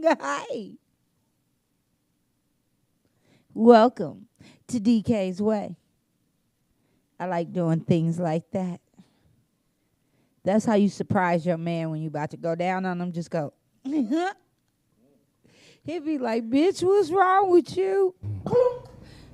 Hi. Welcome to DK's Way. I like doing things like that. That's how you surprise your man when you about to go down on him. Just go. He'd be like, bitch, what's wrong with you?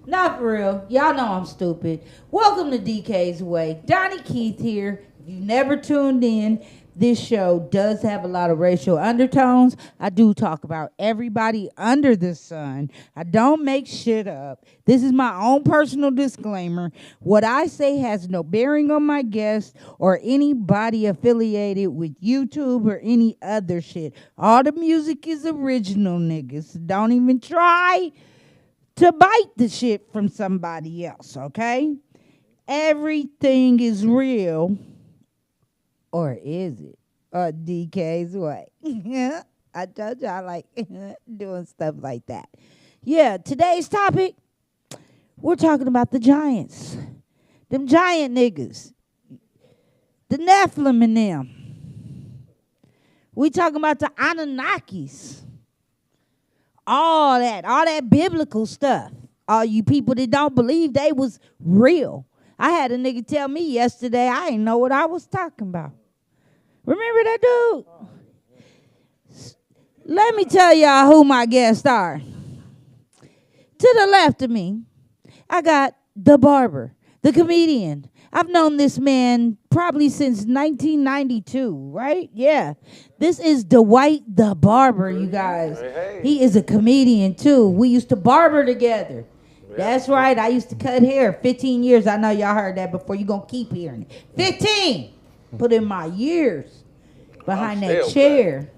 Not for real. Y'all know I'm stupid. Welcome to DK's Way. Donnie Keith here. If you never tuned in, this show does have a lot of racial undertones. I do talk about everybody under the sun. I don't make shit up. This is my own personal disclaimer. What I say has no bearing on my guests or anybody affiliated with YouTube or any other shit. All the music is original, niggas. Don't even try to bite the shit from somebody else, okay? Everything is real. Or is it? DK's Way. I told you I like doing stuff like that. Yeah, today's topic, we're talking about the giants. Them giant niggas. The Nephilim in them. We talking about the Anunnakis. All that biblical stuff. All you people that don't believe they was real. I had a nigga tell me yesterday I didn't know what I was talking about. Remember that dude? Let me tell y'all who my guests are. To the left of me, I got the barber, the comedian. I've known this man probably since 1992, right? Yeah. This is Dwight the Barber, you guys. Hey. He is a comedian, too. We used to barber together. That's right. I used to cut hair 15 years. I know y'all heard that before. You're going to keep hearing it. 15. Put in my years behind that chair.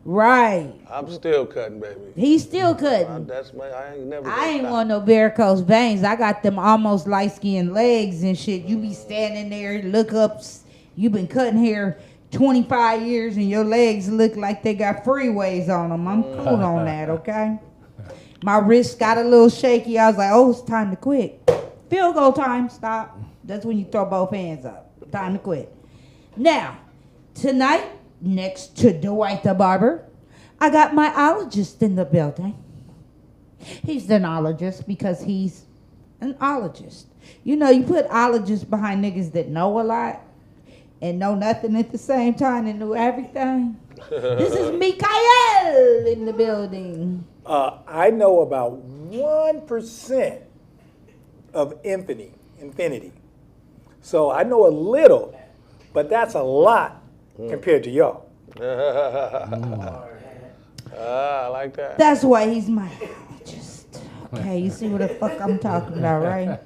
Right. I'm still cutting, baby. He's still cutting. I ain't never. I ain't want no varicose veins. I got them almost light-skinned legs and shit. You be standing there, look up. You been cutting hair 25 years and your legs look like they got freeways on them. I'm cool on that, okay? My wrist got a little shaky. I was like, oh, it's time to quit. Field goal time. Stop. That's when you throw both hands up. Time to quit. Now, tonight, next to Dwight the Barber, I got my ologist in the building. He's an ologist because he's an ologist. You know, you put ologists behind niggas that know a lot and know nothing at the same time and know everything. This is Mikael in the building. I know about 1% of infinity. So I know a little, but that's a lot compared to y'all. I like that. That's why he's my ologist. Okay, you see what the fuck I'm talking about, right?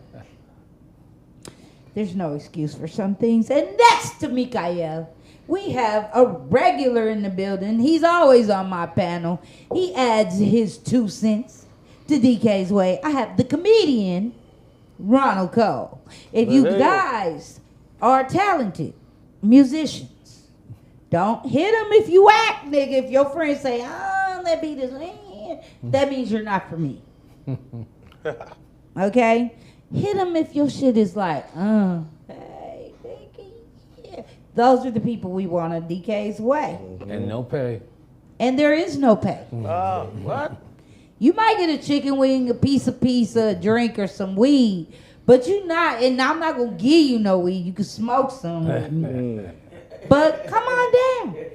There's no excuse for some things. And next to Mikael, we have a regular in the building. He's always on my panel. He adds his 2 cents to DK's Way. I have the comedian, Ronald Cole. If you guys are talented musicians, don't hit him if you act, nigga. If your friends say, oh, that beat is, that means you're not for me. Okay? Hit him if your shit is like, hey, nigga, yeah. Those are the people we want on DK's Way. And no pay. And there is no pay. What? You might get a chicken wing, a piece of pizza, a drink, or some weed, but you not, and I'm not going to give you no weed. You can smoke some with me. But come on down.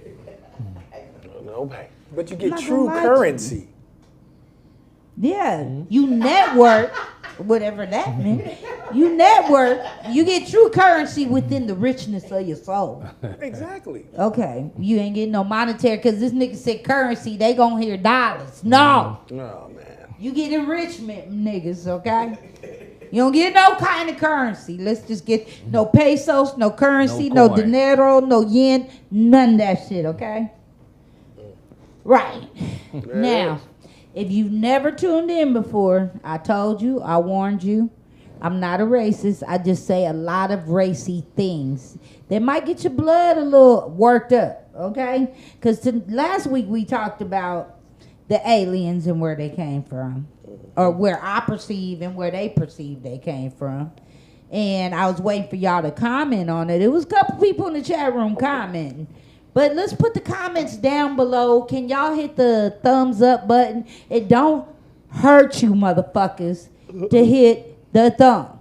No pay. But you get true currency. Yeah, you network, whatever that means. You network, you get true currency within the richness of your soul. Exactly. Okay, you ain't getting no monetary, because this nigga said currency, they gonna hear dollars. No. Oh, man. You get enrichment, niggas, okay? You don't get no kind of currency. Let's just get no pesos, no currency, no dinero, no yen, none of that shit, okay? Right. Now, if you've never tuned in before, I told you, I warned you, I'm not a racist. I just say a lot of racy things that might get your blood a little worked up, okay? Because last week we talked about the aliens and where they came from, or where I perceive and where they perceive they came from. And I was waiting for y'all to comment on it. It was a couple people in the chat room commenting. But let's put the comments down below. Can y'all hit the thumbs up button? It don't hurt you motherfuckers to hit the thumb.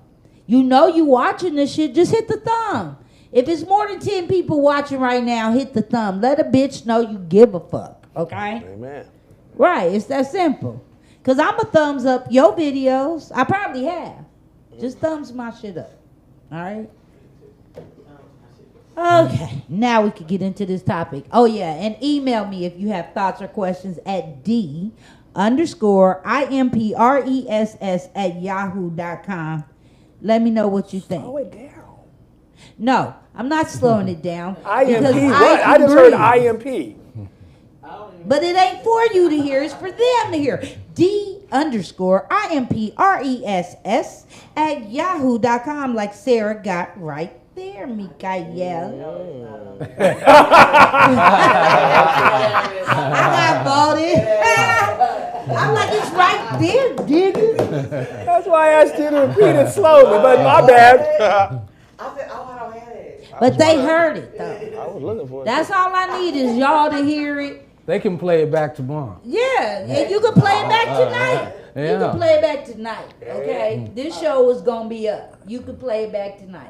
You know you watching this shit, just hit the thumb. If it's more than 10 people watching right now, hit the thumb. Let a bitch know you give a fuck, okay? Amen. Right, it's that simple. Because I'm a thumbs up your videos. I probably have. Just thumbs my shit up, all right? Okay, now we can get into this topic. Oh, yeah, and email me if you have thoughts or questions at d_IMPRESS@yahoo.com. Let me know what you think. Slow it down. No, I'm not slowing it down. IMP, because what? I just agree. heard IMP. But it ain't for you to hear, it's for them to hear. d_IMPRESS@yahoo.com, like Sarah got right there, Mikael. I got voted. I'm like, it's right there, digga. That's why I asked you to repeat it slowly, but my bad. I said, oh, I don't have it. But they heard it, though. I was looking for it. That's all I need is y'all to hear it. They can play it back tomorrow. Yeah, and you can play it back tonight. You Yeah. can play it back tonight, okay? This show is going to be up. You can play it back tonight.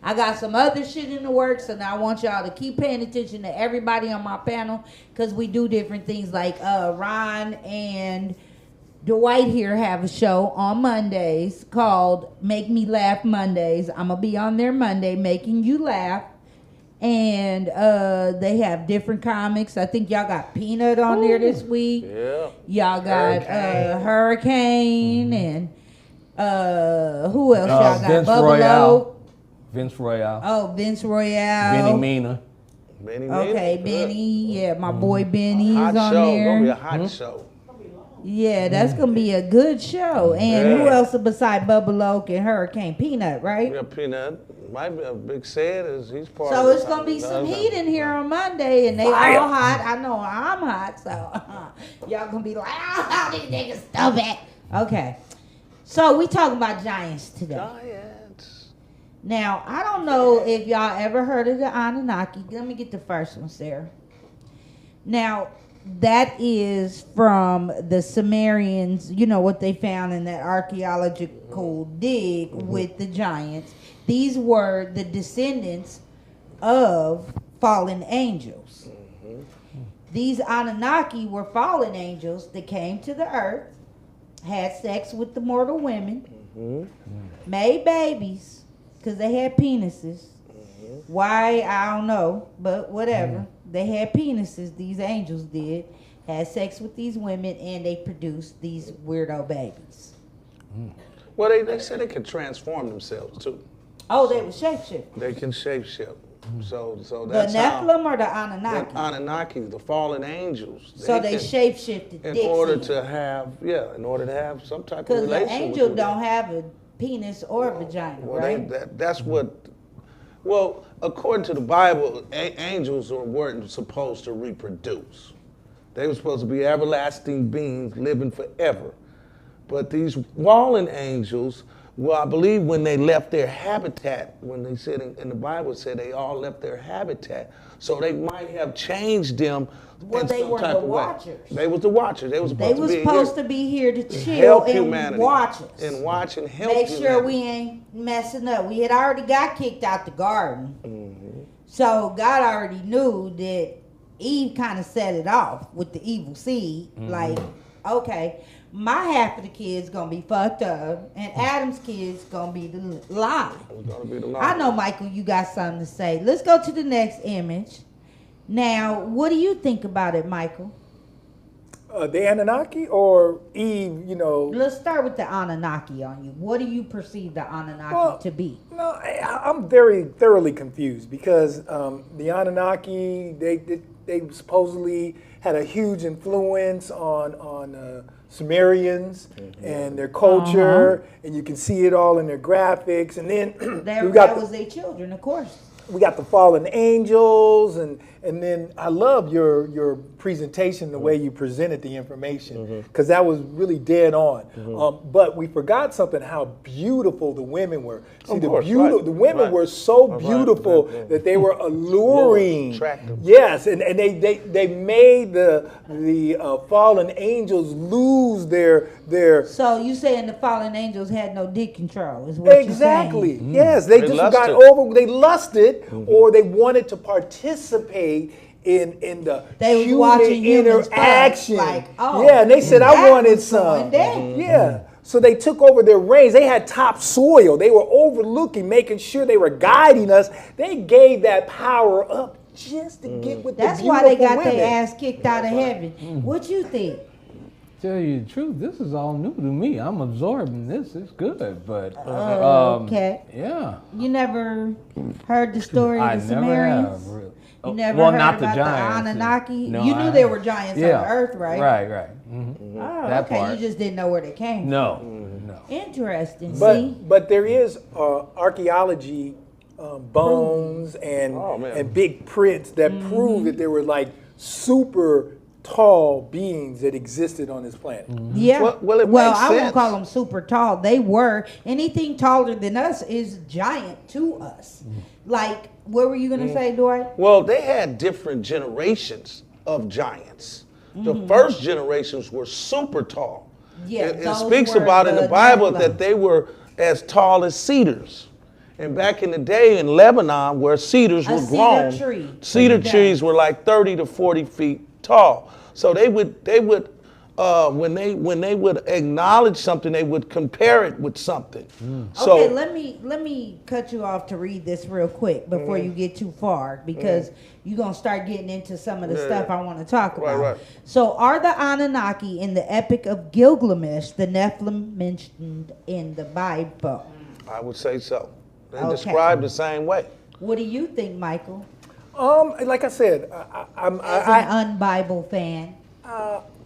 I got some other shit in the works, and I want y'all to keep paying attention to everybody on my panel because we do different things. Like Ron and Dwight here have a show on Mondays called Make Me Laugh Mondays. I'm going to be on there Monday making you laugh. And they have different comics. I think y'all got Peanut on there this week. Yeah. Y'all got Hurricane and who else y'all got? Vince Bubble Royale. Oak. Vince Royale. Oh, Vince Royale. Benny Mina. Benny Okay, Mina. Benny. Yeah, my boy Benny is Hot on show. there. Gonna be a hot show. Yeah, that's gonna be a good show. And who Yeah. else beside Bubble Oak and Hurricane? Peanut, right? Yeah, Peanut. Might be a big sad as he's part So of it's gonna be some heat in here on Monday, and they all hot. I know I'm hot, so y'all gonna be like, "Oh, these niggas stupid." Okay, so we talking about giants today. Giants. Now I don't know if y'all ever heard of the Anunnaki. Let me get the first one, Sarah. Now that is from the Sumerians. You know what they found in that archaeological dig with the giants. These were the descendants of fallen angels. These Anunnaki were fallen angels that came to the earth, had sex with the mortal women, made babies because they had penises. Why, I don't know, but whatever. They had penises, these angels did, had sex with these women, and they produced these weirdo babies. Well, they said they could transform themselves too. Oh, they were shapeshifters. They can shapeshift. So The that's how Nephilim or the the Anunnaki? Anunnaki, the fallen angels. So they can- shapeshifted in dicks order in. to have, in order to have some type of Because the relation. angel with don't have a penis or a vagina, Well, right? that's what. Well, according to the Bible, angels weren't supposed to reproduce. They were supposed to be everlasting beings living forever. But these fallen angels, well, I believe when they left their habitat, when they said in the Bible, it said they all left their habitat. So they might have changed them. Well, in they some were type the of way. watchers. They was the watchers. They was supposed They to was be supposed here to be here to chill help and humanity. watch us. And watch and help Make sure humanity. we ain't messing up. We had already got kicked out the garden. Mm-hmm. So God already knew that Eve kind of set it off with the evil seed. Like, okay, my half of the kids gonna be fucked up, and Adam's kids gonna be the lie. It's gonna be the I know, Michael, you got something to say. Let's go to the next image. Now, what do you think about it, Michael? The Anunnaki or Eve, Let's start with the Anunnaki on you. What do you perceive the Anunnaki Well, to be? No, I'm very thoroughly confused because the Anunnaki, they supposedly had a huge influence on Sumerians and their culture, and you can see it all in their graphics. And then That we got was their children, of course. we got the fallen angels, and And then I love your presentation, the way you presented the information, because that was really dead on. But we forgot something, how beautiful the women were. See, the women were so beautiful that they were alluring. Attractive. Yes, and they made the fallen angels lose their So you saying the fallen angels had no dick control is what exactly. you're saying? Yes, they just got over. They lusted, or they wanted to participate in the They was watching humans interaction. like, yeah, and they said, "I that wanted was going some." down. Yeah. So they took over their reins. They had topsoil. They were overlooking, making sure they were guiding us. They gave that power up just to get with That's the beautiful why they got women. their ass kicked out of heaven. What you think? Tell you the truth, this is all new to me. I'm absorbing this. It's good, but Okay. yeah. You never heard the story I of the never Sumerians? have. Really. You never well, heard not the about giants. the Anunnaki? No, You knew I there were haven't. giants on the earth, right? Right. Oh, That okay. part. You just didn't know where they came No. from. Interesting. See? But there is archaeology, bones and big prints that prove that there were like super tall beings that existed on this planet. Yeah. Well, it makes I won't sense. call them super tall. They were. Anything taller than us is giant to us. Like, what were you going to say, Dwight? Well, they had different generations of giants. The first generations were super tall. Yeah, It those speaks were about in the the Bible Nephilim. that they were as tall as cedars. And back in the day in Lebanon, where cedars A were cedar grown, tree. cedar Yeah. trees were like 30 to 40 feet tall. So they would when they would acknowledge something, they would compare it with something. So Okay, let me cut you off to read this real quick before you get too far, because you're gonna start getting into some of the stuff I want to talk about. Right. So, are the Anunnaki in the Epic of Gilgamesh the Nephilim mentioned in the Bible? I would say so. They're Okay. described the same way. What do you think, Michael? Like I said, As an un-Bible fan.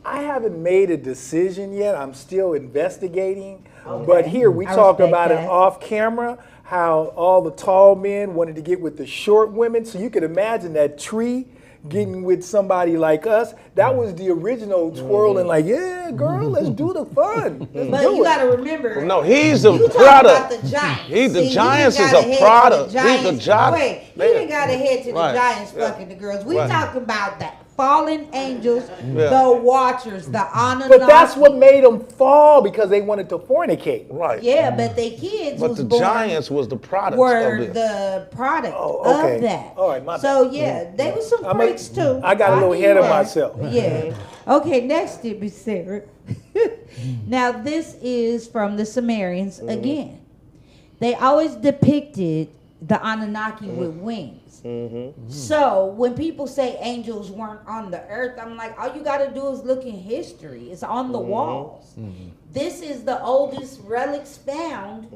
I haven't made a decision yet. I'm still investigating. But here we I talk respect about it that. off camera, how all the tall men wanted to get with the short women. So you could imagine that tree getting with somebody like us. That was the original twirling, like, yeah, girl, let's do the fun. Let's But do you it. got to remember. No, he's a You talking product. about the giants. He the See, giants he is done got a ahead to product. the He's the giants. giant. Wait, he Man. done got ahead to the Right. giants Yeah. fucking the girls. We Right. talking about that fallen angels, Yeah. the watchers, the Anunnaki. But that's what made them fall, because they wanted to fornicate. Right. Yeah, but they kids But was the born, giants was the product were of this. the product okay. of that. All right, my So yeah, they was some freaks too. I got a little give ahead you of that. myself. Yeah. Okay, next to be Sarah. Now this is from the Sumerians again. They always depicted the Anunnaki with wings. So when people say angels weren't on the earth, I'm like, all you got to do is look in history. It's on the walls. This is the oldest relics found,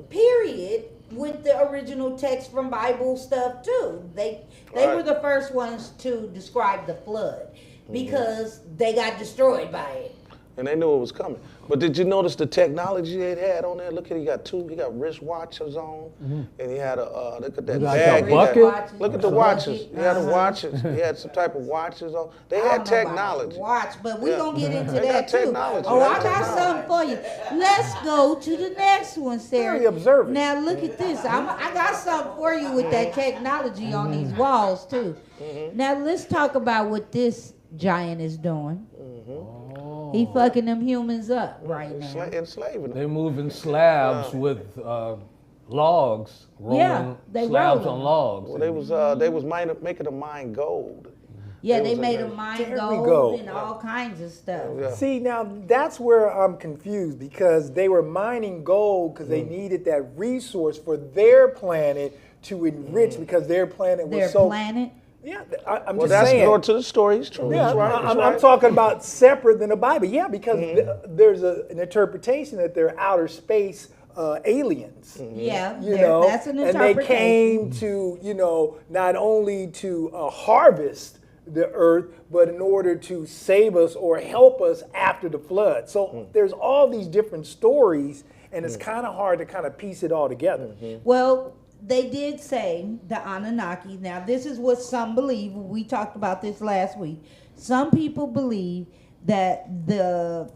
period, with the original text from Bible stuff too. They were the first ones to describe the flood because they got destroyed by it. And they knew it was coming. But did you notice the technology they had on there? Look at, he got wrist watches on, and he had a, look at that Like a bag. He bucket? got- look at the watches. He had the watches. He had some type of watches on. They I had don't know about technology. Watch, but we're Yeah. gonna get into They that got too. technology. Oh, They I got got technology. something for you. Let's go to the next one, Sarah. Very observant. Now look at this. I got something for you with that technology on these walls too. Now let's talk about what this giant is doing. He fucking them humans up right now. Enslaving them. They moving slabs with logs, rolling Yeah, they slabs rolling. on logs. Well, they was making the mine gold. Yeah, It they was made a- a mine There we gold go. and all kinds of stuff. Yeah. See, now that's where I'm confused, because they were mining gold because they needed that resource for their planet to enrich, because their planet was Their so. planet. Yeah, I'm Well, just that's saying. going to the story. It's true. Yeah, It's right. It's I'm right. talking about separate than the Bible. Yeah, because there's an interpretation that they're outer space aliens. Yeah, You know, that's an and interpretation. they came to, not only to harvest the earth, but in order to save us or help us after the flood. So there's all these different stories, and it's kind of hard to kind of piece it all together. Well, they did say the Anunnaki. Now, this is what some believe. We talked about this last week. Some people believe that the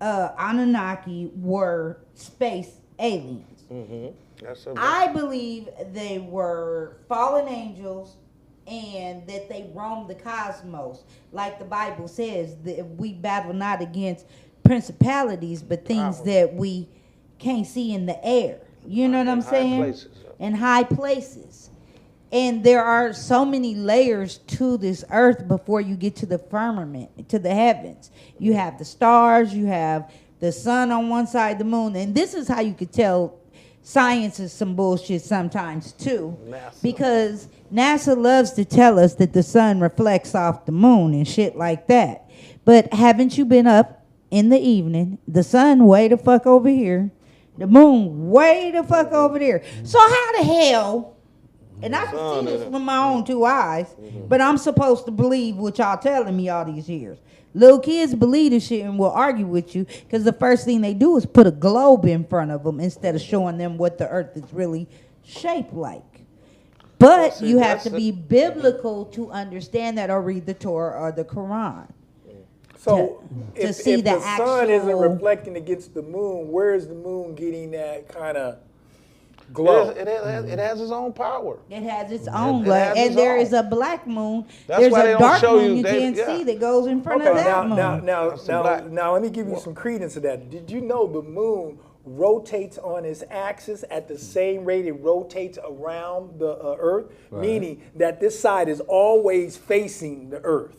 Anunnaki were space aliens. I believe they were fallen angels and that they roam the cosmos. Like the Bible says, that we battle not against principalities, but things that we can't see in the air. You know what I'm saying? In high places. And there are so many layers to this earth before you get to the firmament, to the heavens. You have the stars, you have the sun on one side, the moon. And this is how you could tell science is some bullshit sometimes too. NASA. Because NASA loves to tell us that the sun reflects off the moon and shit like that. But haven't you been up in the evening, the sun way the fuck over here, the moon way the fuck over there. So how the hell, and I can see this with my own two eyes, but I'm supposed to believe what y'all telling me all these years. Little kids believe this shit and will argue with you because the first thing they do is put a globe in front of them instead of showing them what the earth is really shaped like. But you have to be biblical to understand that or read the Torah or the Quran. So to if see the sun isn't actual- reflecting against the moon, where is the moon getting that kind of glow? It has its own power. It has its own it light, has and its there own. is a black moon. That's There's why they a don't dark show moon you. you can't see that goes in front of that moon. Now, let me give you some credence to that. Did you know the moon rotates on its axis at the same rate it rotates around the Earth? Right. Meaning that this side is always facing the Earth.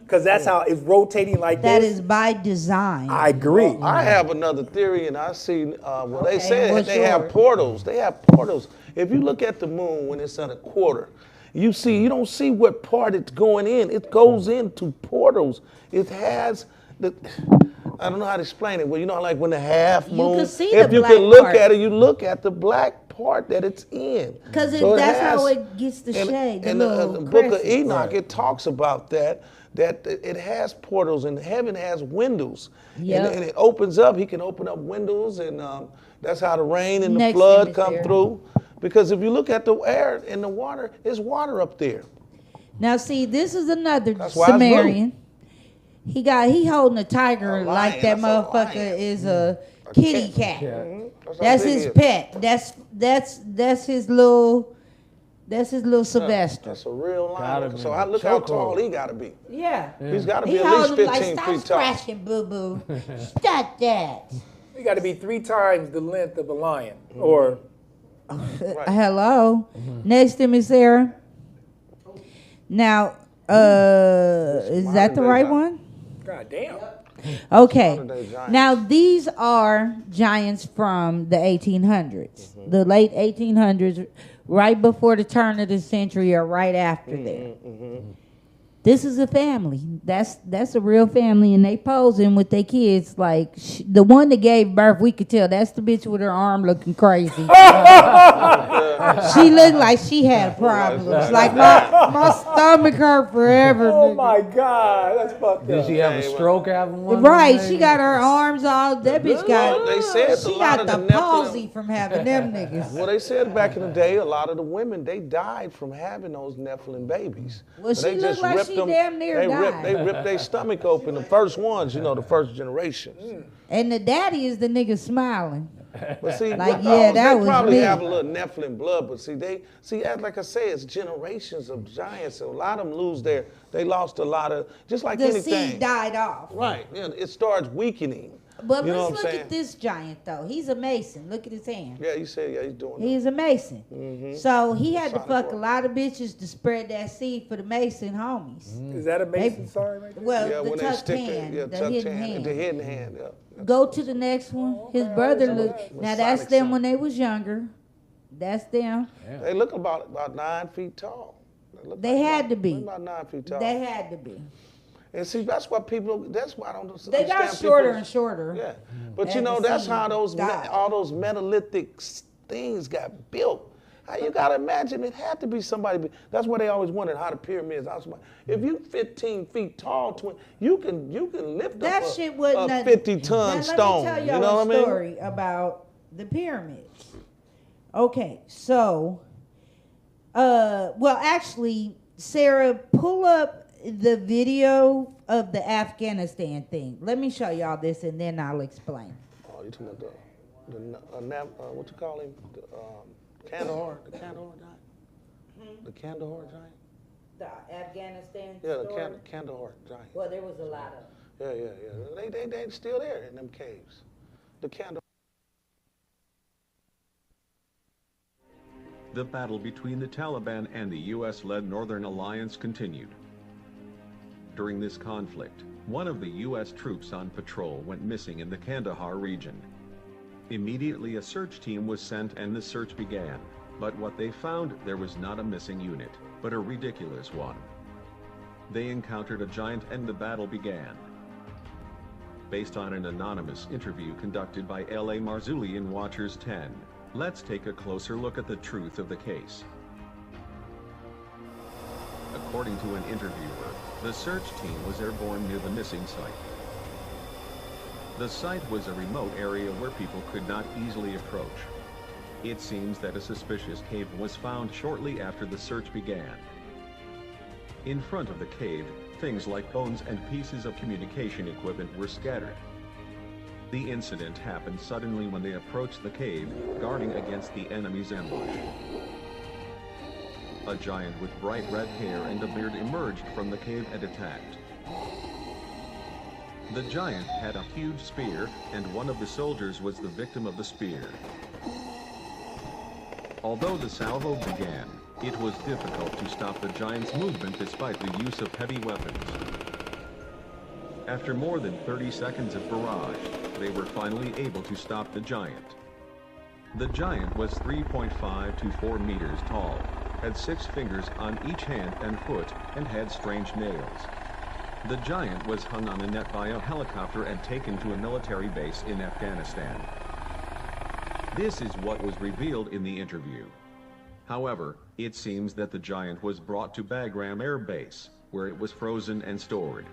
Because that's how it's rotating like That this. is by design. I agree. I have another theory, and I see well, they Okay, said what's they have yours? portals. They have portals. If you look at the moon when it's at a quarter, you don't see what part it's going in. It goes into portals. It has the, I don't know how to explain it. Well, you know, like when the half You moon. can see if the you black can look part. at it, you look at the black part that it's in. Because So that's has- how it gets the shade. In The the little book of crescent. Enoch, Right. it talks about that it has portals and heaven has windows. Yep. And it opens up. He can open up windows, and that's how the rain and the Next flood image come there. through. Because if you look at the air and the water, there's water up there. Now, see, this is another That's why it's blue. Sumerian. He holding a tiger A like lion, that that's a motherfucker lion. is a kitty cat. Yeah. That's his pet. That's his little Sylvester. That's a real Gotta lion. be So I look how chokehold. tall he got to be. Yeah. He's got to be He at least holding him like, 15 stop feet tall. scratching, boo-boo. Stop that. You got to be 3 times the length of a lion. Or Hello. Next to me, Sarah. Now, is that the modern-day right giant. one? God damn. Okay. Modern-day giants. Now, these are giants from the 1800s, the late 1800s, right before the turn of the century or right after there. This is a family. That's a real family, and they posing with their kids. Like the one that gave birth, we could tell that's the bitch with her arm looking crazy. She looked like she had problems. Like my stomach hurt forever. Oh nigga. my God, that's fucked Did up. she have a stroke having one? Right, she got her arms all. That bitch Well, got. they said She a lot got of the Nephilim- palsy from having them niggas. Well, they said back in the day, a lot of the women, they died from having those Nephilim babies. Well, So she looked like she damn near they died. They ripped their stomach open. The first ones, the first generations. And the daddy is the nigga smiling. But see, Like, what yeah, those, that they was probably me. have a little Nephilim blood, but like I say, it's generations of giants. And a lot of them they lost a lot of, just like The anything. seed died off. Right, it starts weakening. But You know let's what I'm look saying? at this giant though. He's a mason. Look at his hand. Yeah, you said, he's doing it. He's a mason. So he had to Sonic fuck a rock. lot of bitches to spread that seed for the mason homies. Is that a Mason sign right there? Well, Yeah, the when they tucked stick hand, the the tucked hidden hand, hand. the hidden hand, yeah. Go to the next one. His brother looked. Now that's Masonic them symbol. when they was younger. That's them. They look about 9 feet tall. Look They like had about- to be. About 9 feet tall. They had to be. And see, that's why I don't understand. They got shorter people's- and shorter. Yeah, but as the that's seed how died. all those monolithic things got built. How you gotta imagine it had to be somebody. That's why they always wondered how the pyramids. If you 15 feet tall, you can lift That up shit wasn't a a 50-ton Now, stone. Let me tell You y'all know a what I mean? story about the pyramids. Okay, so, well, actually, Sarah, pull up the video of the Afghanistan thing. Let me show y'all this, and then I'll explain. Oh, you talking about what you call him? The Kandahar giant? The Kandahar giant? The Afghanistan Yeah, the story? Kandahar giant. Well, there was a lot of. Yeah. They still there in them caves. The Kandahar. The battle between the Taliban and the U.S.-led Northern Alliance continued. During this conflict, one of the U.S. troops on patrol went missing in the Kandahar region. Immediately a search team was sent and the search began, but what they found, there was not a missing unit, but a ridiculous one. They encountered a giant and the battle began. Based on an anonymous interview conducted by L.A. Marzulli in Watchers 10, let's take a closer look at the truth of the case. According to an interviewer, the search team was airborne near the missing site. The site was a remote area where people could not easily approach. It seems that a suspicious cave was found shortly after the search began. In front of the cave, things like bones and pieces of communication equipment were scattered. The incident happened suddenly when they approached the cave, guarding against the enemy's ambush. A giant with bright red hair and a beard emerged from the cave and attacked. The giant had a huge spear, and one of the soldiers was the victim of the spear. Although the salvo began, it was difficult to stop the giant's movement despite the use of heavy weapons. After more than 30 seconds of barrage, they were finally able to stop the giant. The giant was 3.5 to 4 meters tall, had 6 fingers on each hand and foot, and had strange nails. The giant was hung on a net by a helicopter and taken to a military base in Afghanistan. This is what was revealed in the interview. However, it seems that the giant was brought to Bagram Air Base, where it was frozen and stored.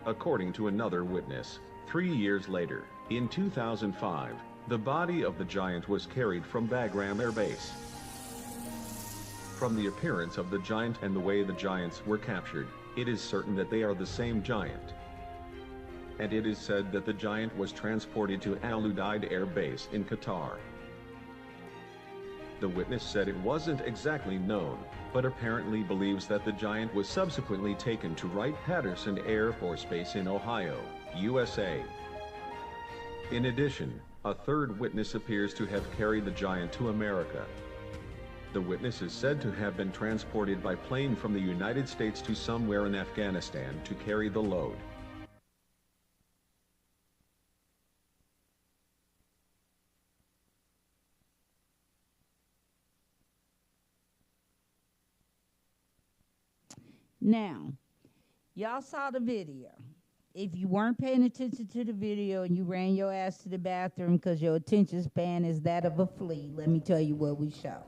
According to another witness, 3 years later, in 2005, the body of the giant was carried from Bagram Air Base. From the appearance of the giant and the way the giants were captured, it is certain that they are the same giant. And it is said that the giant was transported to Al Udeid Air Base in Qatar. The witness said it wasn't exactly known, but apparently believes that the giant was subsequently taken to Wright-Patterson Air Force Base in Ohio, USA. In addition, a third witness appears to have carried the giant to America. The witness is said to have been transported by plane from the United States to somewhere in Afghanistan to carry the load. Now, y'all saw the video. If you weren't paying attention to the video and you ran your ass to the bathroom because your attention span is that of a flea, let me tell you what we showed.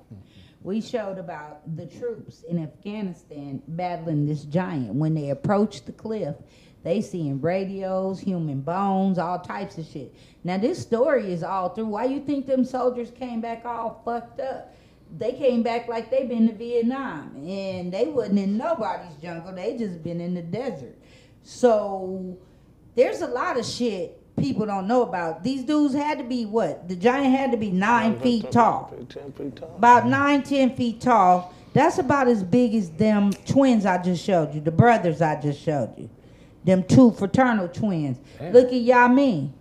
We showed about the troops in Afghanistan battling this giant. When they approached the cliff, they seeing radios, human bones, all types of shit. Now, this story is all through. Why you think them soldiers came back all fucked up? They came back like they been to Vietnam, and they wasn't in nobody's jungle. They just been in the desert. So there's a lot of shit people don't know about. These dudes had to be what? The giant had to be 9 feet tall. 10 feet tall. About 9, 10 feet tall. That's about as big as them twins I just showed you, the brothers I just showed you. Them 2 fraternal twins. Damn. Look at Yamin.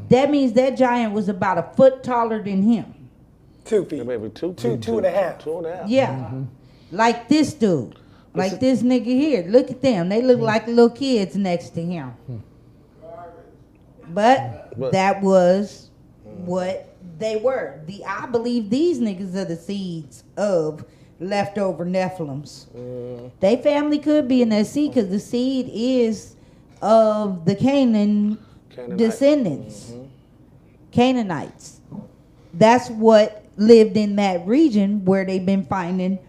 That means that giant was about a foot taller than him. 2 feet. Maybe 2 Two feet. and a half. 2.5. Yeah. Like this dude. Like this nigga here. Look at them. They look like little kids next to him. But that was what they were. I believe these niggas are the seeds of leftover Nephilims. They family could be in that seed because the seed is of the Canaan descendants. Canaanites. That's what lived in that region where they've been finding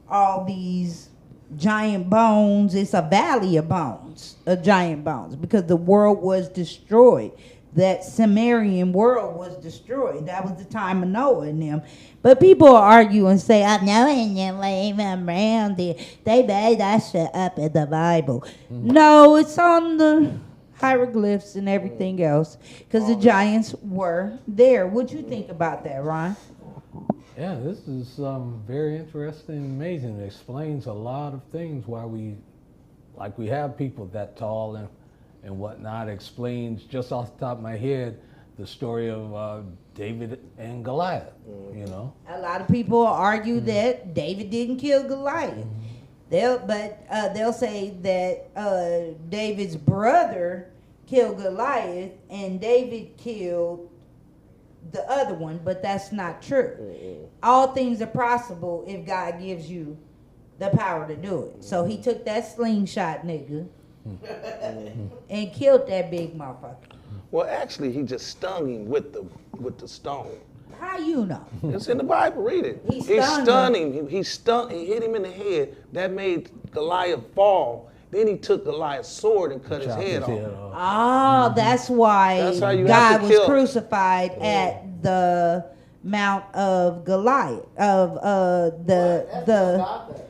all these giant bones. It's a valley of bones, of giant bones, because the world was destroyed. that Sumerian world was destroyed. That was the time of Noah and them. But people argue and say, I know and you ain't around there. They made that shit up in the Bible. No, it's on the hieroglyphs and everything else, because the giants were there. What you think about that, Ron? Yeah, this is very interesting and amazing. It explains a lot of things why we have people that tall and whatnot. Explains, just off the top of my head, the story of David and Goliath, you know. A lot of people argue that David didn't kill Goliath. They'll say that David's brother killed Goliath and David killed the other one, but that's not true. All things are possible if God gives you the power to do it. So he took that slingshot nigga and killed that big motherfucker. Well, actually, he just stung him with the stone. How you know? It's in the Bible. Read it. He stunned him. He hit him in the head. That made Goliath fall. Then he took Goliath's sword and cut his head off. Oh, that's why God was crucified at the Mount of Goliath, of the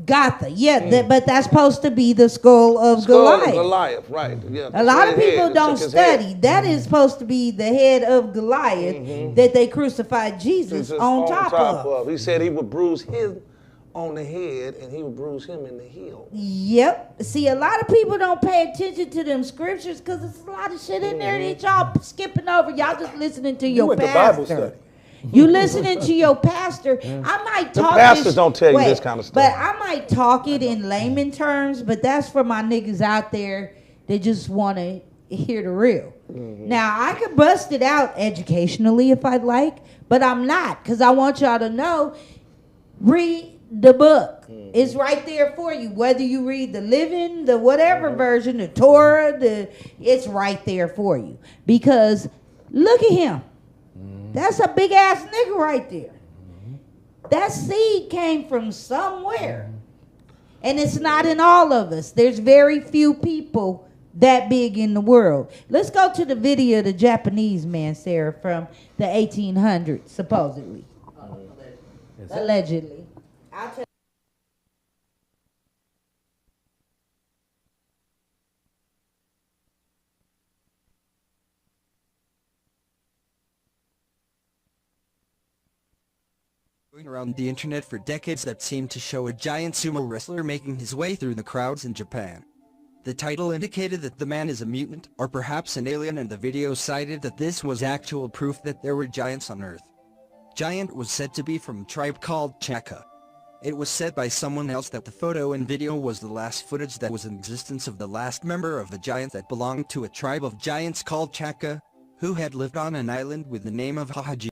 Gotha. Yeah, but that's supposed to be the skull of Goliath. Goliath, right. Yeah, a lot of people don't study. That is supposed to be the head of Goliath that they crucified Jesus on top of. He said he would bruise him on the head and he would bruise him in the heel. Yep. See, a lot of people don't pay attention to them scriptures because there's a lot of shit in there that y'all skipping over. Y'all just listening to your pastor. Bible study. You listening to your pastor. I might talk. The pastors don't tell you this kind of stuff. But I might talk it in layman terms, but that's for my niggas out there that just want to hear the real. Now, I could bust it out educationally if I'd like, but I'm not, because I want y'all to know, read the book. It's right there for you. Whether you read the living, the whatever version, the Torah, it's right there for you. Because look at him. That's a big ass nigga right there. That seed came from somewhere. And it's not in all of us. There's very few people that big in the world. Let's go to the video of the Japanese man, Sarah, from the 1800s, supposedly. Allegedly. I'll tell Going around the internet for decades that seemed to show a giant sumo wrestler making his way through the crowds in Japan. The title indicated that the man is a mutant or perhaps an alien, and the video cited that this was actual proof that there were giants on Earth. Giant was said to be from a tribe called NICCA. It was said by someone else that the photo and video was the last footage that was in existence of the last member of the giant that belonged to a tribe of giants called NICCA, who had lived on an island with the name of Hahaji.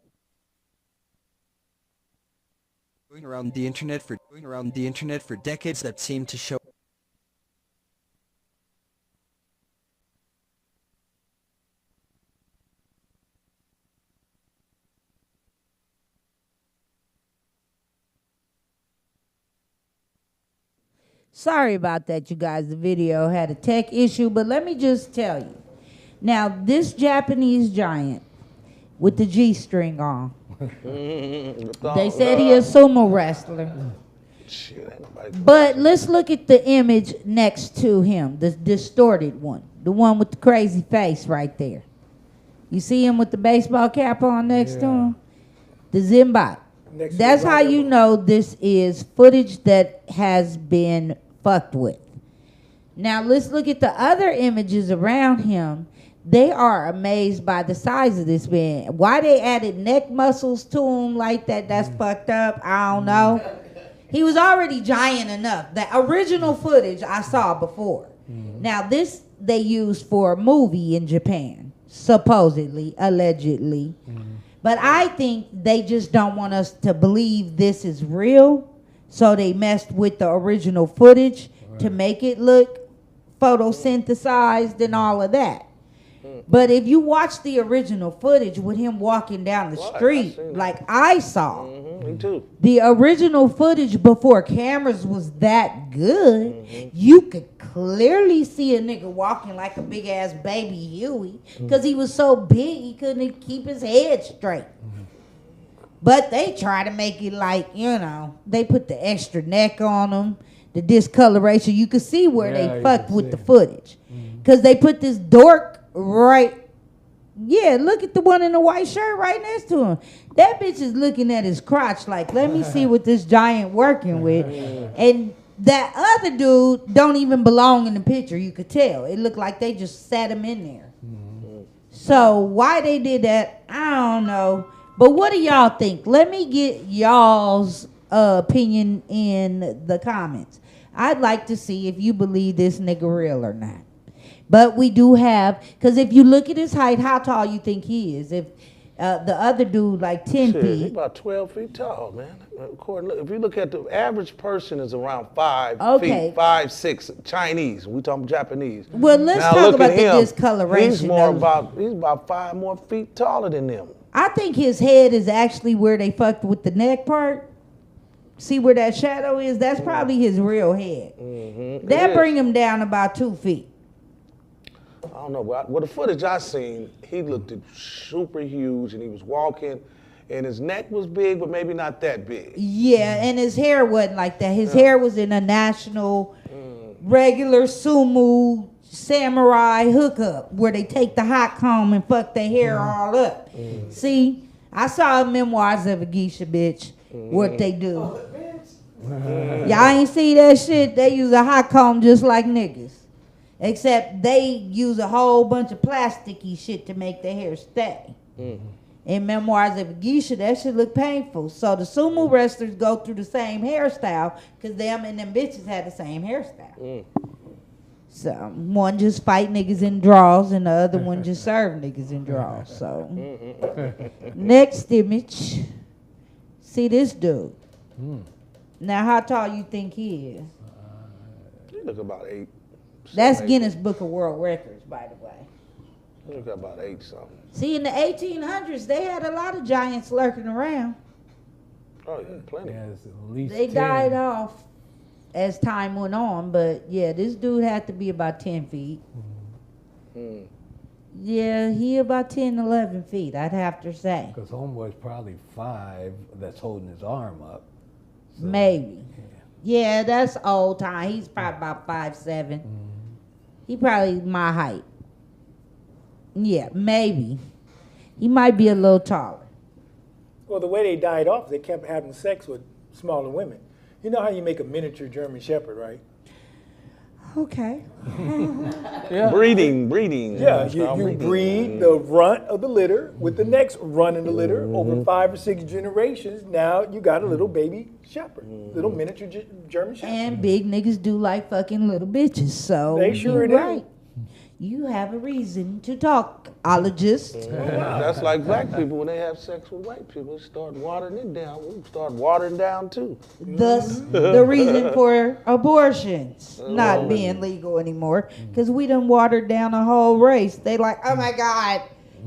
Going around the internet for decades that seemed to show Sorry about that, you guys. The video had a tech issue, but let me just tell you. Now, this Japanese giant with the G-string on, they said he a sumo wrestler. But let's look at the image next to him, the distorted one, the one with the crazy face right there. You see him with the baseball cap on next to him? The Zimbot. That's how you know this is footage that has been fucked with. Now let's look at the other images around him. They are amazed by the size of this man. Why they added neck muscles to him like that, that's fucked up. I don't know. He was already giant enough. The original footage I saw before. Now this they used for a movie in Japan, supposedly, allegedly. But I think they just don't want us to believe this is real, so they messed with the original footage to make it look photosynthesized and all of that. But if you watch the original footage with him walking down the street, like I saw, Me too. The original footage before cameras was that good, you could clearly see a nigga walking like a big ass baby Huey because he was so big he couldn't keep his head straight. But they try to make it like, they put the extra neck on him, the discoloration. You could see where they fucked with the footage because they put this dork right. Yeah, look at the one in the white shirt right next to him. That bitch is looking at his crotch like, let me see what this giant working with. And that other dude don't even belong in the picture. You could tell. It looked like they just sat him in there. So why they did that, I don't know. But what do y'all think? Let me get y'all's opinion in the comments. I'd like to see if you believe this nigga real or not. But we do have, because if you look at his height, how tall you think he is? If the other dude like 10 Shit, feet. he's about 12 feet tall, man. If you look at the average person is around 5 Okay. feet, 5, 6, Chinese. We talking Japanese. Well, let's Now talk look about at the him. discoloration. He's about 5 more feet taller than them. I think his head is actually where they fucked with the neck part. See where that shadow is? That's probably his real head. That bring him down about 2 feet. I don't know, but the footage I seen, he looked super huge, and he was walking, and his neck was big, but maybe not that big. Yeah, and his hair wasn't like that. His hair was in a national, regular sumo samurai hookup where they take the hot comb and fuck their hair all up. See, I saw Memoirs of a Geisha, bitch. What they do. Y'all ain't see that shit? They use a hot comb just like niggas. Except they use a whole bunch of plasticky shit to make their hair stay. In Memoirs of a Geisha, that shit look painful. So the sumo wrestlers go through the same hairstyle because them and them bitches had the same hairstyle. So one just fight niggas in draws and the other one just serve niggas in draws. So next image. See this dude. Now how tall you think he is? He look about 8. That's 7, Guinness Book of World Records, by the way. He look about 8 something. See, in the 1800s, they had a lot of giants lurking around. Oh yeah, plenty. Yeah, it's at least They 10. died off as time went on, but yeah, this dude had to be about 10 feet. Yeah, he about 10, 11 feet, I'd have to say. Because homeboy's probably 5 that's holding his arm up. So, Maybe. Yeah, that's old time. He's probably about 5'7". He probably my height. Yeah, maybe. He might be a little taller. Well, the way they died off, they kept having sex with smaller women. You know how you make a miniature German Shepherd, right? Okay. Yeah. Breeding. Yeah, you breed the runt of the litter with the next run in the litter over 5 or 6 generations. Now you got a little baby shepherd, little miniature German Shepherd. And big niggas do like fucking little bitches, so They sure you do. right. You have a reason to talk, ologist. That's like black people when they have sex with white people. They start watering it down. We start watering down too. Thus, the reason for abortions not being legal anymore, because we done watered down a whole race. They like, oh my God,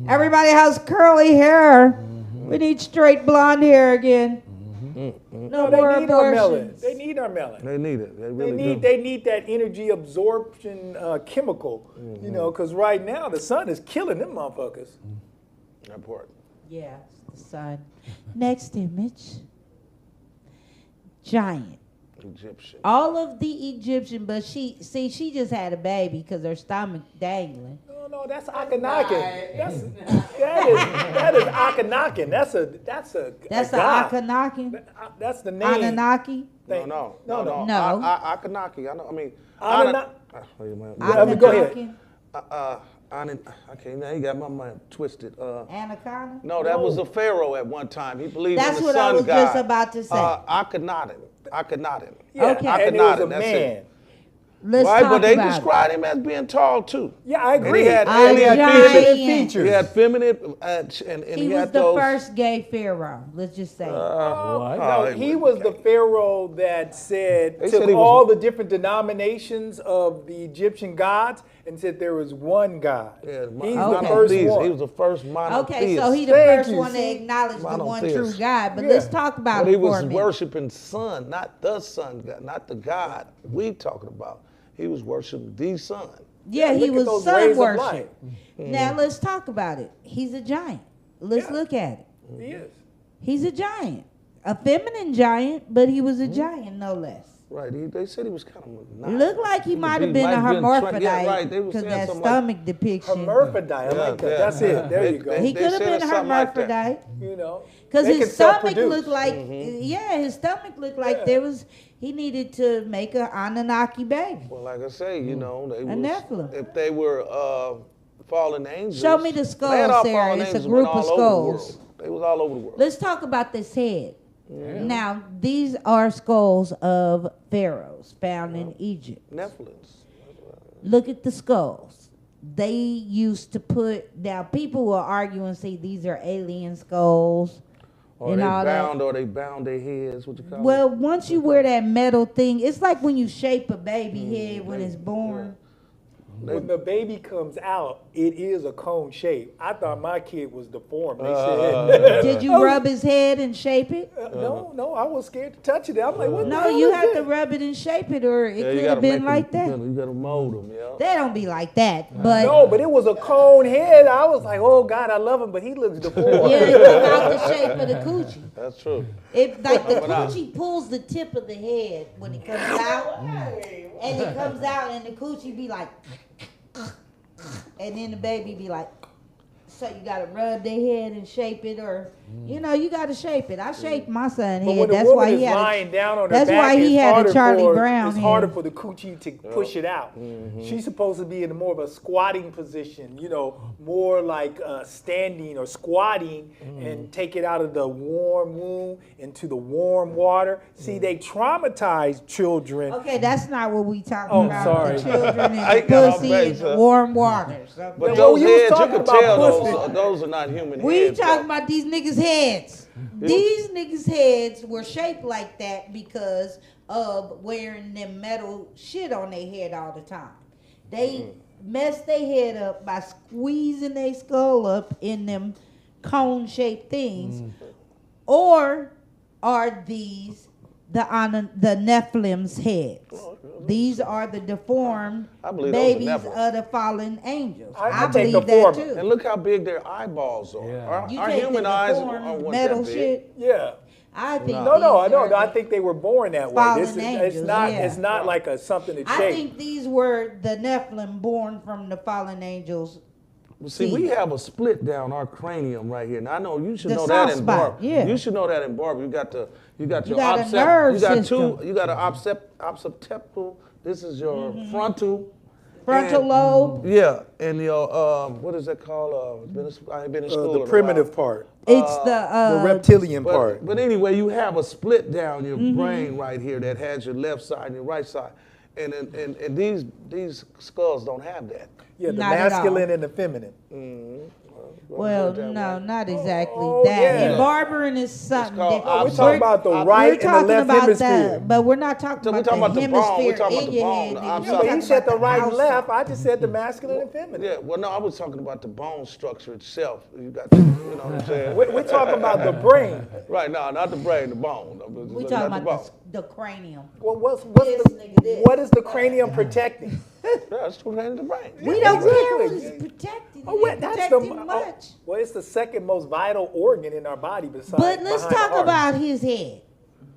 everybody has curly hair. We need straight blonde hair again. No They more need our melon. abortions. They need our melon. They need it. They really do. They need that energy absorption chemical, you know, because right now the sun is killing them motherfuckers. That part. Yeah, it's the sun. Next image. Giant. Egyptian. All of the Egyptian, but she just had a baby because her stomach dangling. No, that's Akhenaten. That is Akhenaten. That's a That's the god. Akhenaten? That's the name. Anunnaki? No. No. Akhenaten. I know. I mean. Go ahead. I can't. Now you got my mind twisted. Anaconda? No, that was a pharaoh at one time. He believed That's in the what sun I was god. just about to say. Akhenaten. Yeah, Okay. and it was a That's man. it. Let's Right, talk but they about it. described him as being tall too. Yeah, I And agree. he had, A and he had giant. feminine features. He had feminine, and He he was had the those. first gay pharaoh. Let's just say. What? No, he was the pharaoh that said They took said he was- all the different denominations of the Egyptian gods and said there was one God. Yeah, He's the Okay. first monotheist. one. He was the first monotheist. Okay, so he the Thank first you, one to see? acknowledge the one Monotheist. true God. But Yeah. let's talk about But he it for was a minute. worshiping Son, not the Son God, not the God we talking about. He was worshiping the Son. Yeah, he look at was those sun rays of worship. light. Now let's talk about it. He's a giant. Let's Yeah. look at it. He is. He's a giant, a feminine giant, but he was a giant no less. Right. They said he was kind of. Not, Looked like he might have been a hermaphrodite because that stomach depiction. Hermaphrodite. I like that. yeah. That's it. There you go. He They could have said been a something like that. hermaphrodite You know, because they can his stomach self-produce. looked like his stomach looked like Yeah. there was he needed to make an Anunnaki baby. Well, like I say, you know, they was, Nephilim. if they were fallen angels. Show me the they had skulls, all Sarah. fallen It's a angels group went of all over the skulls. world. They was all over the world. Let's talk about this head. Now, these are skulls of pharaohs found in Egypt. Nephilims. Look at the skulls. They used to put, now people will argue and say these are alien skulls Or and they all bound, that. or they bound their heads. What you call Well, it? once you wear that metal thing, it's like when you shape a baby head when it's born. When the baby comes out, it is a cone shape. I thought my kid was deformed. They said, Did you rub his head and shape it? no, I was scared to touch it. I'm like, what the No, hell you is have to that? rub it and shape it, or it Yeah, could you have gotta been make like them, that. You gotta mold them, yeah. They don't be like that, but No, but it was a cone head. I was like, oh God, I love him, but he looks deformed. yeah, it come out the shape of the coochie. That's true. It like the But I- coochie pulls the tip of the head when it comes out, and it comes out, and the coochie be like, and then the baby be like. So you gotta rub their head and shape it, or you know, you gotta shape it. I shaped my son's But head. when the That's woman why is he had. lying down on her that's back, why he it's had a harder Charlie for, Brown It's head. harder for the coochie to push it out. She's supposed to be in more of a squatting position, you know, more like standing or squatting and take it out of the warm womb into the warm water. See, they traumatize children. Okay, that's not what we talking Oh, about. sorry. The children I and the got off pussy base, and the huh? warm waters. But Well, those you was heads, you talking can about tell pussy. those are not human We heads. talking though. about these niggas' heads. These niggas' heads were shaped like that because of wearing them metal shit on their head all the time. They messed their head up by squeezing their skull up in them cone-shaped things. Or are these the Nephilim's heads? These are the deformed I believe those are babies Nephilim. of the fallen angels. I I take believe the that former. too. And look how big their eyeballs are. Yeah. Our, You our take human the eyes deformed aren't metal that big. shit. Yeah. I think No, I these know. are I the- think they were born that way. Fallen This is, angels, it's not. yeah. It's not like a something that's I shaped. think these were the Nephilim born from the fallen angels. Well, see, we have a split down our cranium right here. Now I know you should The know that soft in spot, barber. yeah. You should know that in barber. You got your got a occipital. nerve You got system. two. You got an occipital. This is your frontal. Frontal and- lobe. Yeah, and your what is that called? I ain't been in school. in the a primitive while. part, It's the reptilian part. But anyway, you have a split down your brain right here that has your left side and your right side, and these skulls don't have that. Yeah, the Not at all. masculine and the feminine. well, that no, way. not exactly Oh, that. yeah. And barbering is something called different. We're talking about the We're right We're and the talking left about hemisphere. that, but we're not talking So we're about talking the about the bone, hemisphere we're talking about in the your bone, head. the nigga. outside. You're But he talking said about the right and outside. left. I just said the masculine and feminine. Yeah, well, no, I was talking about the bone structure itself. You got, you know what I'm saying? We're talking about the brain. Right, no, not the brain, the bone. We're Not talking the about bone. the cranium. Well, what's This nigga the, did. what is the cranium protecting? Yeah, it's the brain, the brain. We don't care what Exactly. is protected. Oh, It wait, ain't that's protecting the much. well, it's the second most vital organ in our body besides. But let's behind the talk heart. about his head.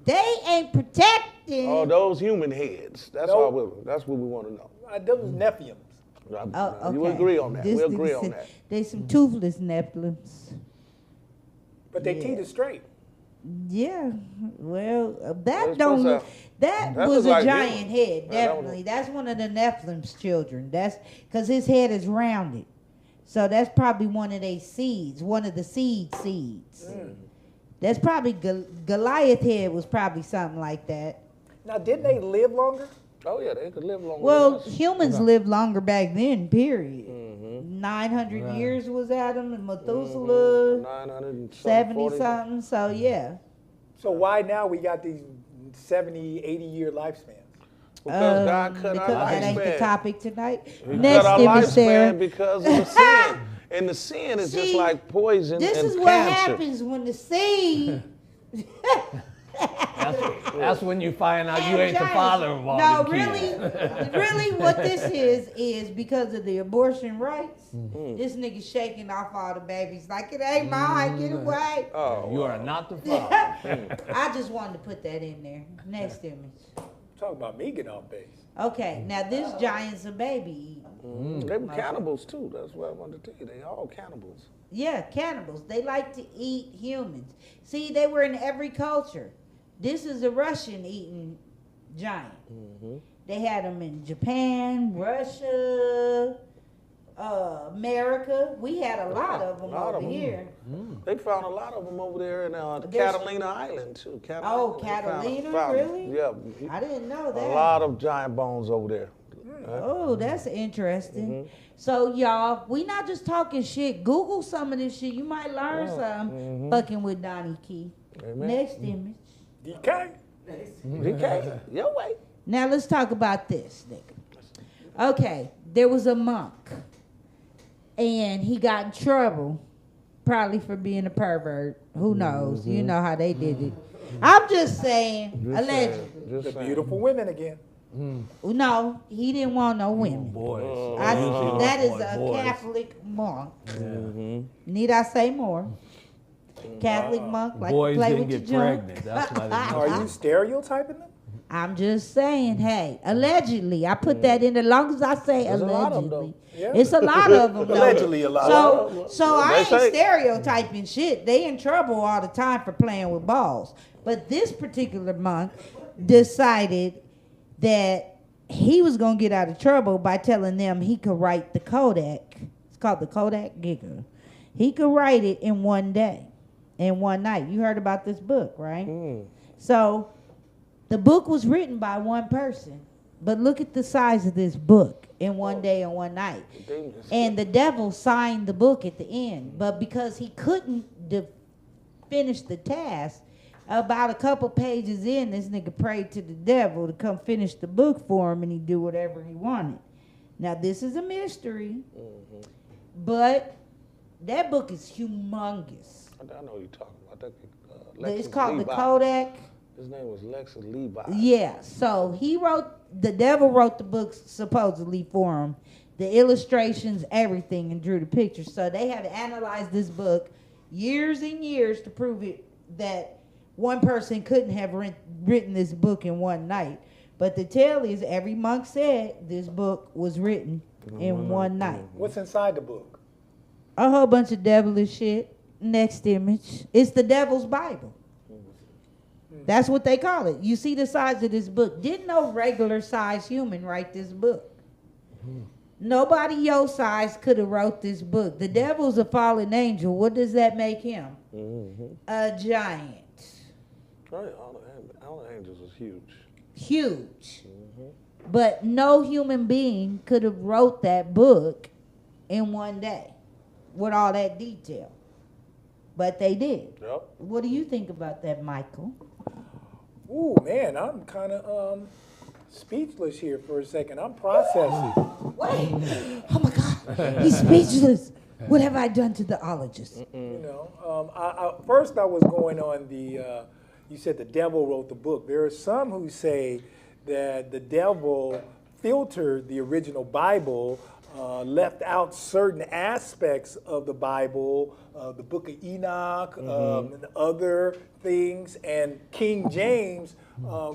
They ain't protecting. Oh, those human heads. That's Nope. all. That's what we want to know. Those Nephiums. Oh, You okay. agree on that? This We agree nigga on said that. They some toothless Nephilims. But they Yeah. teeth is straight. Yeah, well, that It's don't supposed look. to- That that was looks a like giant him. head, Yeah, that definitely. That's one of the Nephilim's children. That's because his head is rounded, so that's probably one of their seeds, one of the seeds. That's probably Goliath head was probably something like that. Now, didn't they live longer? Oh yeah, they could live longer. Well, than us. humans lived longer back then, period. Mm-hmm. 900 years was Adam and Methuselah, 70 something. So, yeah. So why now we got these 70, 80-year lifespans? Because God cut our Because that ain't the lifespan. topic tonight. He Next cut our image, lifespan Sarah. because of the sin. And the sin is just See, like poison This and is what cancer. happens when the seed. That's when you find out you ain't the father of all No, the kids. really what this is because of the abortion rights. This nigga shaking off all the babies like it ain't mine, get away. Oh, You are not the father. I just wanted to put that in there. Next image. Talk about me getting off base. Okay, now this giant's a baby eating. They were cannibals too. That's what I wanted to tell you. They all cannibals. Yeah, cannibals. They like to eat humans. See, they were in every culture. This is a Russian eating giant. They had them in Japan, Russia, America. We had a lot of them over here. They found a lot of them over there in There's- Catalina Island too. Oh, They found Catalina, really? Yeah. I didn't know that. A lot of giant bones over there. Oh, that's interesting. So, y'all, we not just talking shit. Google some of this shit. You might learn something fucking with Donnie Key. Amen. Next image. DK? DK, your way. Now, let's talk about this, nigga. Okay, there was a monk, and he got in trouble, probably for being a pervert. Who knows? You know how they did it. I'm just saying, allegedly. The beautiful women again. No, he didn't want no women. Boys. That is a Boys. Catholic monk. Need I say more? Catholic monk, like Boys to play didn't with your get junk. pregnant. That's why they Are you stereotyping them? I'm just saying, hey, allegedly. I put that in as long as I say There's a lot of them, allegedly. Yeah. It's a lot of them. though. Allegedly a lot So, of them. so I They ain't say- stereotyping shit. They in trouble all the time for playing with balls. But this particular monk decided that he was going to get out of trouble by telling them he could write the Kodak. It's called the Kodak Giga. He could write it in one day, in one night. You heard about this book, right? So the book was written by one person. But look at the size of this book in one day and one night. And the devil signed the book at the end. But because he couldn't finish the task, about a couple pages in, this nigga prayed to the devil to come finish the book for him, and he do whatever he wanted. Now, this is a mystery, but that book is humongous. I know you're talking about that. It's Lexus called Levi. the Kodak. His name was Lexus Levi. Yeah, so the devil wrote the book supposedly for him, the illustrations, everything, and drew the pictures. So they had to analyze this book years and years to prove it that one person couldn't have written this book in one night. But the tale is, every monk said this book was written in one night. What's inside the book? A whole bunch of devilish shit. Next image. It's the devil's Bible. That's what they call it. You see the size of this book. Didn't no regular size human write this book. Nobody your size could have wrote this book. The devil's a fallen angel. What does that make him? A giant. Right, all the angels was huge. Huge. But no human being could have wrote that book in one day with all that detail. But they did. Yep. What do you think about that, Michael? Ooh, man, I'm kind of speechless here for a second. I'm processing. Wait. Oh my God. He's speechless. What have I done to the ologist? You know, first I was going on the, you said the devil wrote the book. There are some who say that the devil filtered the original Bible, left out certain aspects of the Bible, the book of Enoch, and other things, and King James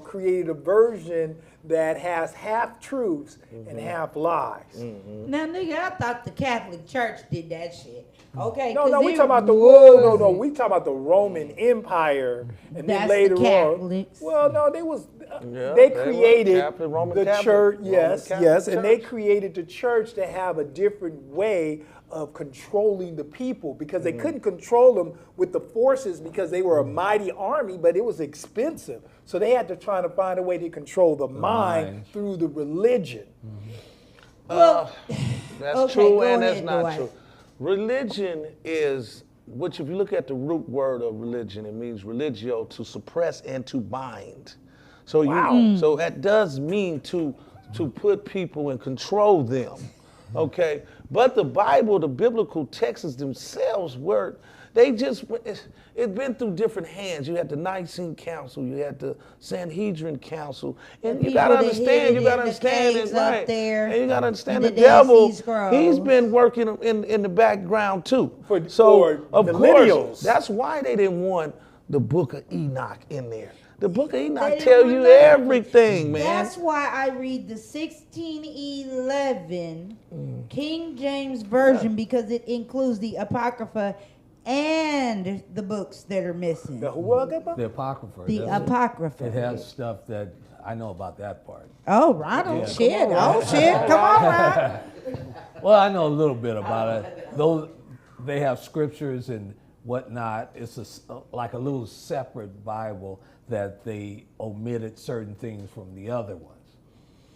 created a version that has half truths and half lies. Now, nigga, I thought the Catholic Church did that shit. Okay. No, 'cause we it talking about the was- we talking about the Roman Empire, and then That's later the on. Catholics. Well, no, they was Yeah, they were created Roman the Catholic, church. Roman Yes, Catholic yes, and they Church. created the church to have a different way of controlling the people because they couldn't control them with the forces because they were a mighty army, but it was expensive. So they had to try to find a way to control the mind mind. through the religion. Well, That's okay, true go and that's ahead, not Dwight. true. Religion is, which if you look at the root word of religion, it means religio, to suppress and to bind. So so that does mean to put people and control them. Okay, but the Bible, the biblical texts themselves were, it's been through different hands. You had the Nicene Council, you had the Sanhedrin Council, and you gotta understand, it, right? There, and you gotta understand in the the devil, Dead Sea Scrolls. he's been working in the background too. For Of millennials. course, that's why they didn't want the Book of Enoch in there. The Book of Enoch didn't tell want you none of it. everything, man. That's why I read the 1611 King James Version because it includes the Apocrypha and the books that are missing. The Huagaba? The Apocrypha. The doesn't it? Apocrypha. It has stuff that I know about that part. Oh, right. Oh, Yeah. shit. Oh, shit. Come on, Ron. Well, I know a little bit about it. Though they have scriptures and whatnot, it's like a little separate Bible that they omitted certain things from the other ones.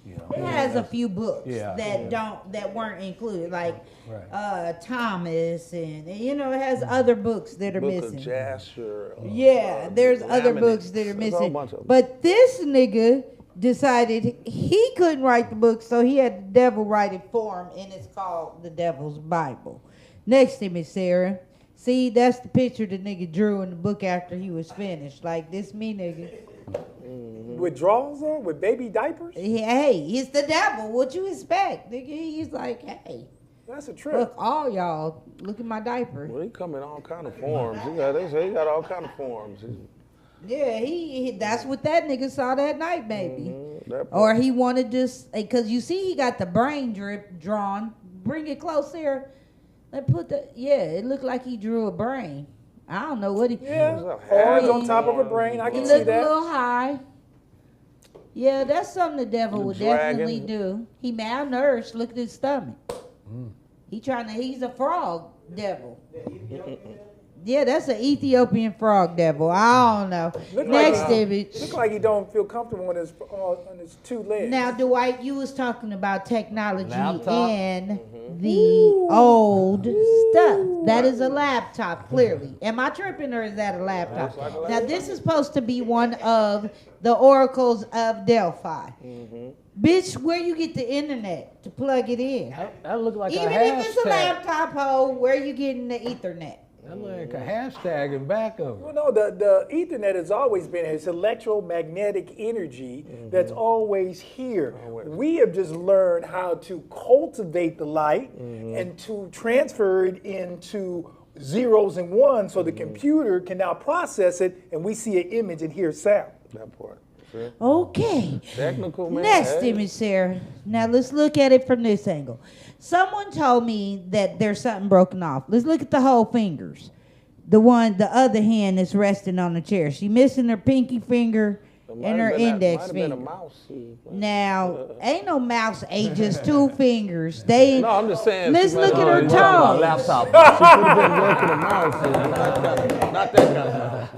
You know, It has a few books Yeah, that weren't included, like Right. Thomas, and it has other books that are Book missing. of Jasher. Yeah, there's other books that are There's a whole missing. bunch of them. But this nigga decided he couldn't write the book, so he had the devil write it for him, and it's called the Devil's Bible. Next to me, Sarah. See, that's the picture the nigga drew in the book after he was finished. Like, this me nigga. With drawers on? With baby diapers? Hey, he's the devil. What you expect? Nigga, he's like, hey, That's a trip. look, all y'all, look at my diaper. Well, he come in all kind of forms. They say he got all kind of forms. Yeah, he that's what that nigga saw that night, maybe. That Or he wanted this, because you see he got the brain drip drawn. Bring it close here. It looked like he drew a brain. I don't know what he. Yeah, What's up, horns Harry? on top of a brain. I It can see looked a that. little high. Yeah, that's something the devil The would dragon. definitely do. He malnourished. Look at his stomach. He's a frog devil. Yeah, that's an Ethiopian frog devil. I don't know. Look Next like, image. Look like he don't feel comfortable on his two legs. Now, Dwight, you was talking about technology Laptop. and the old stuff. That is a laptop, clearly. Am I tripping, or is that a laptop? Now, this is supposed to be one of the oracles of Delphi. Bitch, where you get the internet to plug it in? That looked like Even a hashtag. if it's a laptop hole, where you getting the Ethernet? That looked like a hashtag in back of Well, it. no, the Ethernet has always been it's electromagnetic energy that's always here. We have just learned how to cultivate the light and to transfer it into zeros and ones so the computer can now process it and we see an image and hear sound. That part. See? Okay. Technical, man. Next Hey. image, Sarah. Now let's look at it from this angle. Someone told me that there's something broken off. Let's look at the whole fingers. The other hand that's resting on the chair. She missing her pinky finger and her index Might have been finger. a mouse. Now, ain't no mouse ate just two fingers. They No, I'm just saying. Let's she look might at have her been tongue. Laptop. She could have been working a mouse. Not that kind of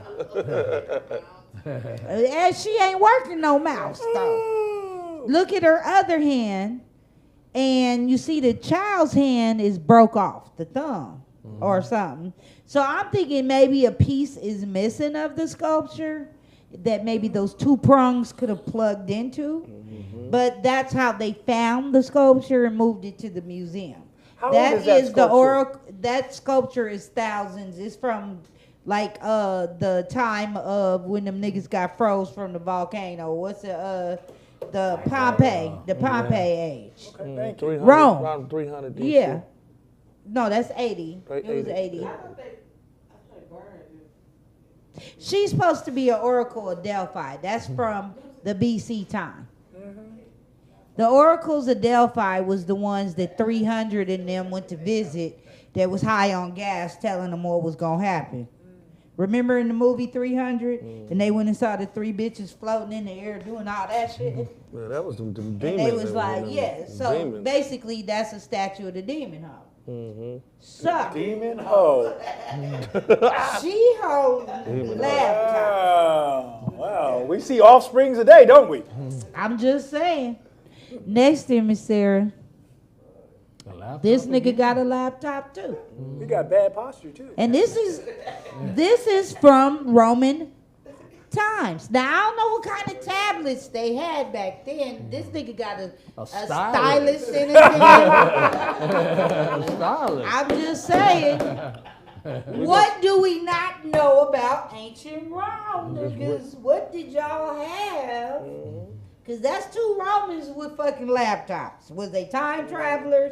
mouse. And she ain't working no mouse though. Look at her other hand, and you see the child's hand is broke off, the thumb or something. So I'm thinking maybe a piece is missing of the sculpture that maybe those two prongs could have plugged into. But that's how they found the sculpture and moved it to the museum. How old is that the sculpture? oracle. That sculpture is thousands. It's from like the time of when them niggas got froze from the volcano. What's the Pompeii age. Okay, thank you. 300, Rome. Around 300 DC. Yeah. No, that's 80. Right, It was 80. 80. She's supposed to be an oracle of Delphi. That's from the BC time. The oracles of Delphi was the ones that 300 and them went to visit that was high on gas telling them what was going to happen. Remember in the movie 300? And they went and saw the 3 bitches floating in the air doing all that shit? Yeah, that was them demons. And they was that like, went in yeah. the So demons. basically, that's a statue of the demon hoe. So Demon hoe. she holds laptop. Wow. We see offsprings today, don't we? I'm just saying. Next image, Sarah. A laptop This nigga again? got a laptop too. We got bad posture too. And this is from Roman times. Now I don't know what kind of tablets they had back then. This nigga got a stylus in his hand. Stylus. I'm just saying. What do we not know about ancient Rome, niggas? What did y'all have? Because that's 2 Romans with fucking laptops. Was they time travelers?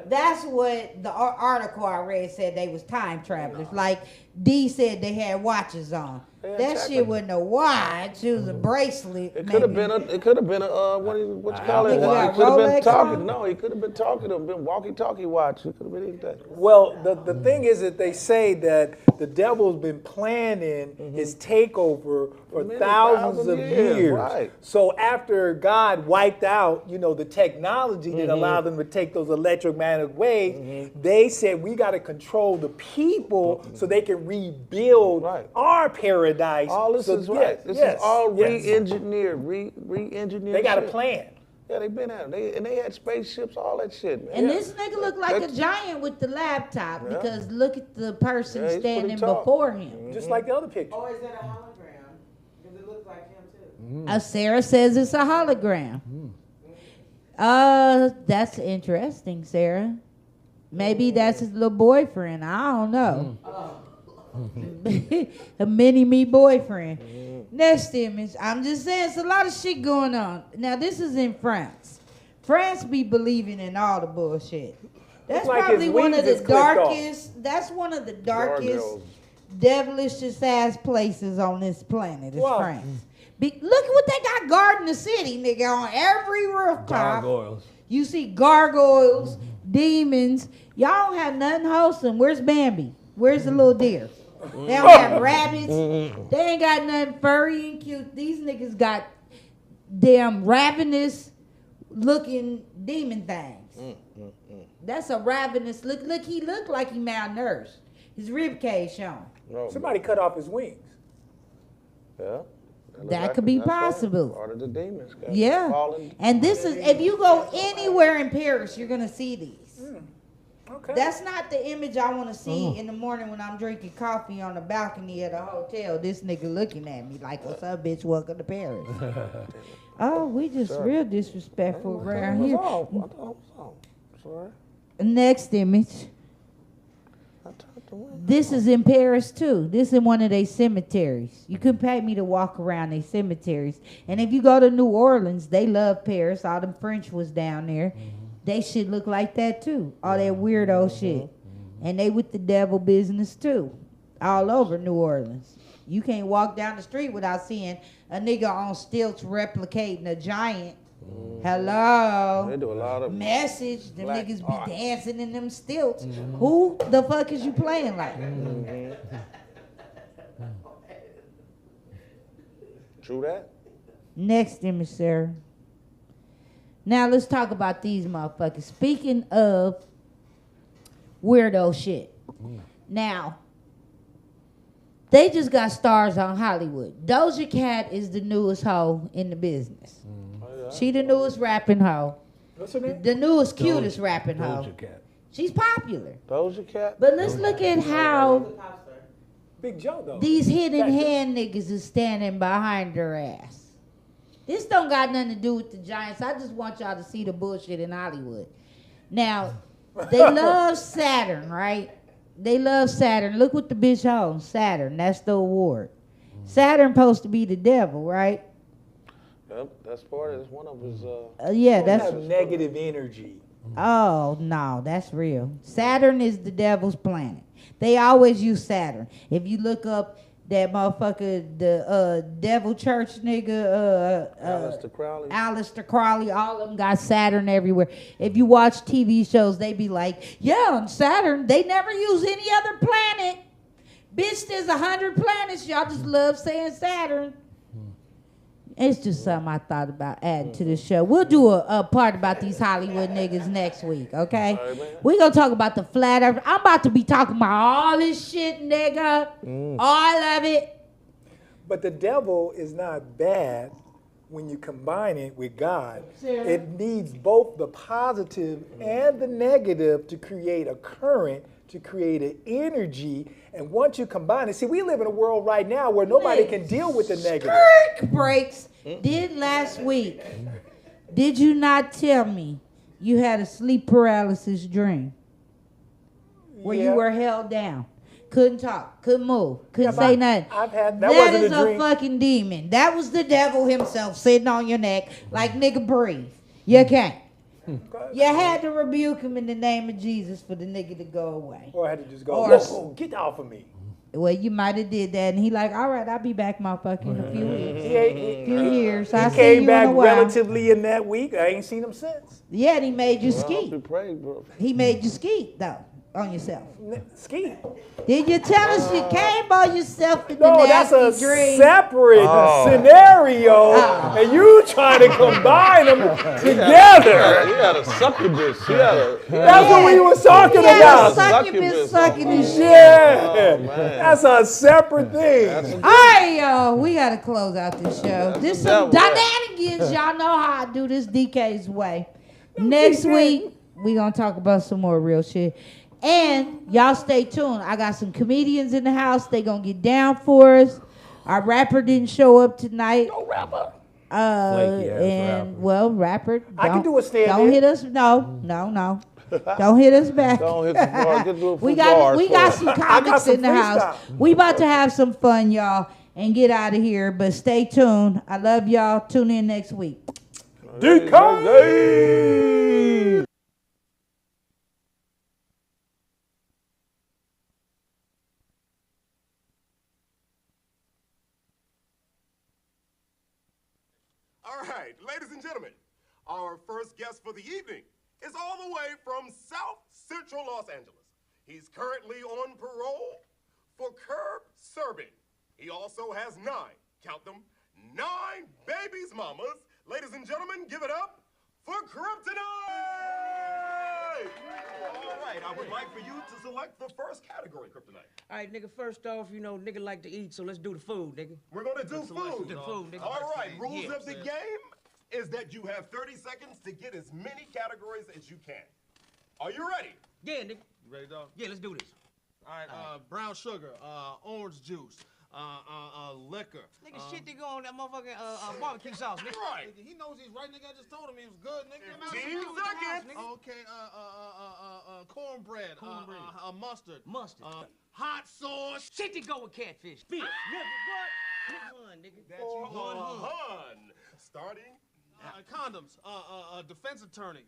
That's what the article I read said. They was time travelers. Like D said they had watches on. Yeah, That exactly. shit wasn't a watch. It was a bracelet. It could have been a. It could have been a. What you call it? think he got He could have been Rolex talking. on? No, he could have been talking. It been walkie-talkie watch. It could have been anything. Well, the thing is that they say that the devil's been planning his takeover for Many thousands of thousand years, years. right. So after God wiped out, the technology that allowed them to take those electromagnetic waves, they said we got to control the people so they can rebuild Right. our paradise. All this So, is right. yes, This yes, is all yes. re-engineered. Re-engineered. They got a shit. plan. Yeah, they been at it. They had spaceships, all that shit, man. And Yeah. this nigga looked like a That's- giant with the laptop Yeah. because look at the person Yeah, he's pretty standing tall. before him. Just like the other picture. Or is that a hologram? Because it looks like him too. Sarah says it's a hologram. That's interesting, Sarah. Maybe that's his little boyfriend. I don't know. A mini-me boyfriend. Next image. I'm just saying, it's a lot of shit going on. Now, this is in France. France be believing in all the bullshit. That's like probably his one of wings the is clipped off. darkest. That's one of the darkest, Gargoyles. devilishest ass places on this planet. Is Wow. France. Look at what they got guarding the city, nigga. On every rooftop, Gargoyles. you see gargoyles, demons. Y'all don't have nothing wholesome. Where's Bambi? Where's the little deer? They don't have rabbits. They ain't got nothing furry and cute. These niggas got damn ravenous looking demon things. That's a ravenous look. Look, he looked like he malnourished. His rib cage showing. No, Somebody cut off his wings. Yeah. That could be That's right. possible. Part of the demons. Got Yeah. fallen- And this is, if you go anywhere in Paris, you're going to see these. Okay. That's not the image I want to see in the morning when I'm drinking coffee on the balcony at a hotel. This nigga looking at me like, what's up, bitch? Welcome to Paris. Oh, we just real disrespectful around here. I thought it was off. Sorry. Next image. I turned the window. This is in Paris too. This is one of their cemeteries. You couldn't pay me to walk around their cemeteries. And if you go to New Orleans, they love Paris. All them French was down there. They shit look like that too. All that weirdo shit. And they with the devil business too. All over New Orleans. You can't walk down the street without seeing a nigga on stilts replicating a giant. Hello. They do a lot of Message. Them black niggas art. be dancing in them stilts. Who the fuck is you playing like? True that. Next image, Sarah. Now let's talk about these motherfuckers. Speaking of weirdo shit. Now, they just got stars on Hollywood. Doja Cat is the newest hoe in the business. She the newest rapping hoe. What's her name? The newest, cutest rapping hoe. Doja Cat. She's popular. Doja Cat. But let's look at how Big Joe, though. these hidden Back there. hand niggas is standing behind her ass. This don't got nothing to do with the Giants. I just want y'all to see the bullshit in Hollywood. Now, they love Saturn, right? They love Saturn. Look what the bitch owns. Saturn. That's the award. Saturn supposed to be the devil, right? Yep, that's part of it. It's one of his. Yeah, Don't that's. have negative energy. Oh, no, that's real. Saturn is the devil's planet. They always use Saturn. If you look up that motherfucker, the devil church nigga, Aleister Crowley. Aleister Crowley, all of them got Saturn everywhere. If you watch TV shows, they be like, yeah, on Saturn, they never use any other planet Bitch, there's 100 planets. Y'all just love saying Saturn. It's just something I thought about adding to the show. We'll do a part about these Hollywood niggas next week, okay? We're going to talk about the flat earth. I'm about to be talking about all this shit, nigga. All of it. But the devil is not bad when you combine it with God. It needs both the positive and the negative to create a current, to create an energy. And once you combine it, see, we live in a world right now where nobody can deal with the negative. Breaks did last week. Did you not tell me you had a sleep paralysis dream where you were held down? Couldn't talk, couldn't move, couldn't say nothing. That That wasn't is a dream. a fucking demon. That was the devil himself sitting on your neck like, nigga, breathe. You can't. You had to rebuke him in the name of Jesus for the nigga to go away. Or I had to just go, Or- whoa, get off of me. Well, you might have did that, and he like, all right, I'll be back, motherfucker, in a few weeks, He few years. I he see came you back in a while. relatively in that week. I ain't seen him since. Yeah, and he made you Well, ski. be prayed, bro. He made you ski though on yourself. Ski. Did you tell us you came on yourself in the No, that's nasty a dream? separate scenario, and you trying to combine them together. He had a succubus. He had a. That's what we was talking Yeah, about. succubus sucking his shit. Yeah, that's a separate thing. All right, y'all, we gotta close out this show. This some devil, shenanigans. Y'all know how I do this DK's way. Next week, we gonna talk about some more real shit. And y'all stay tuned. I got some comedians in the house. They gonna get down for us. Our rapper didn't show up tonight. No rapper. Flaky ass And rapper. well, rapper. I can do a stand-in. Don't hit us. No. Don't hit us back. Don't hit the bar. Get the we got some I got comics some in the house. freestyle. We about to have some fun, y'all, and get out of here. But stay tuned. I love y'all. Tune in next week. DK. All right, ladies and gentlemen, our first guest for the evening is all the way from South Central Los Angeles. He's currently on parole for curb serving. He also has 9, count them, 9 babies mamas. Ladies and gentlemen, give it up for Kryptonite! All right, I would like for you to select the first category, Kryptonite. All right, nigga, first off, you know, nigga like to eat, so let's do the food, nigga. We're gonna do food. The food, nigga. All right, rules Yeah. of the game is that you have 30 seconds to get as many categories as you can. Are you ready? Yeah, nigga. You ready, dog? Yeah, let's do this. All right, brown sugar, orange juice, liquor. Nigga, shit, they go on that motherfucking barbecue sauce, nigga. Right. Nigga, he knows he's right, nigga. I just told him he was good, nigga. 15 seconds. Okay, cornbread, mustard. Mustard. Hot sauce. Shit, they go with catfish. Fish. Nigga, what? One, nigga. That's one. Starting. Condoms, defense attorney,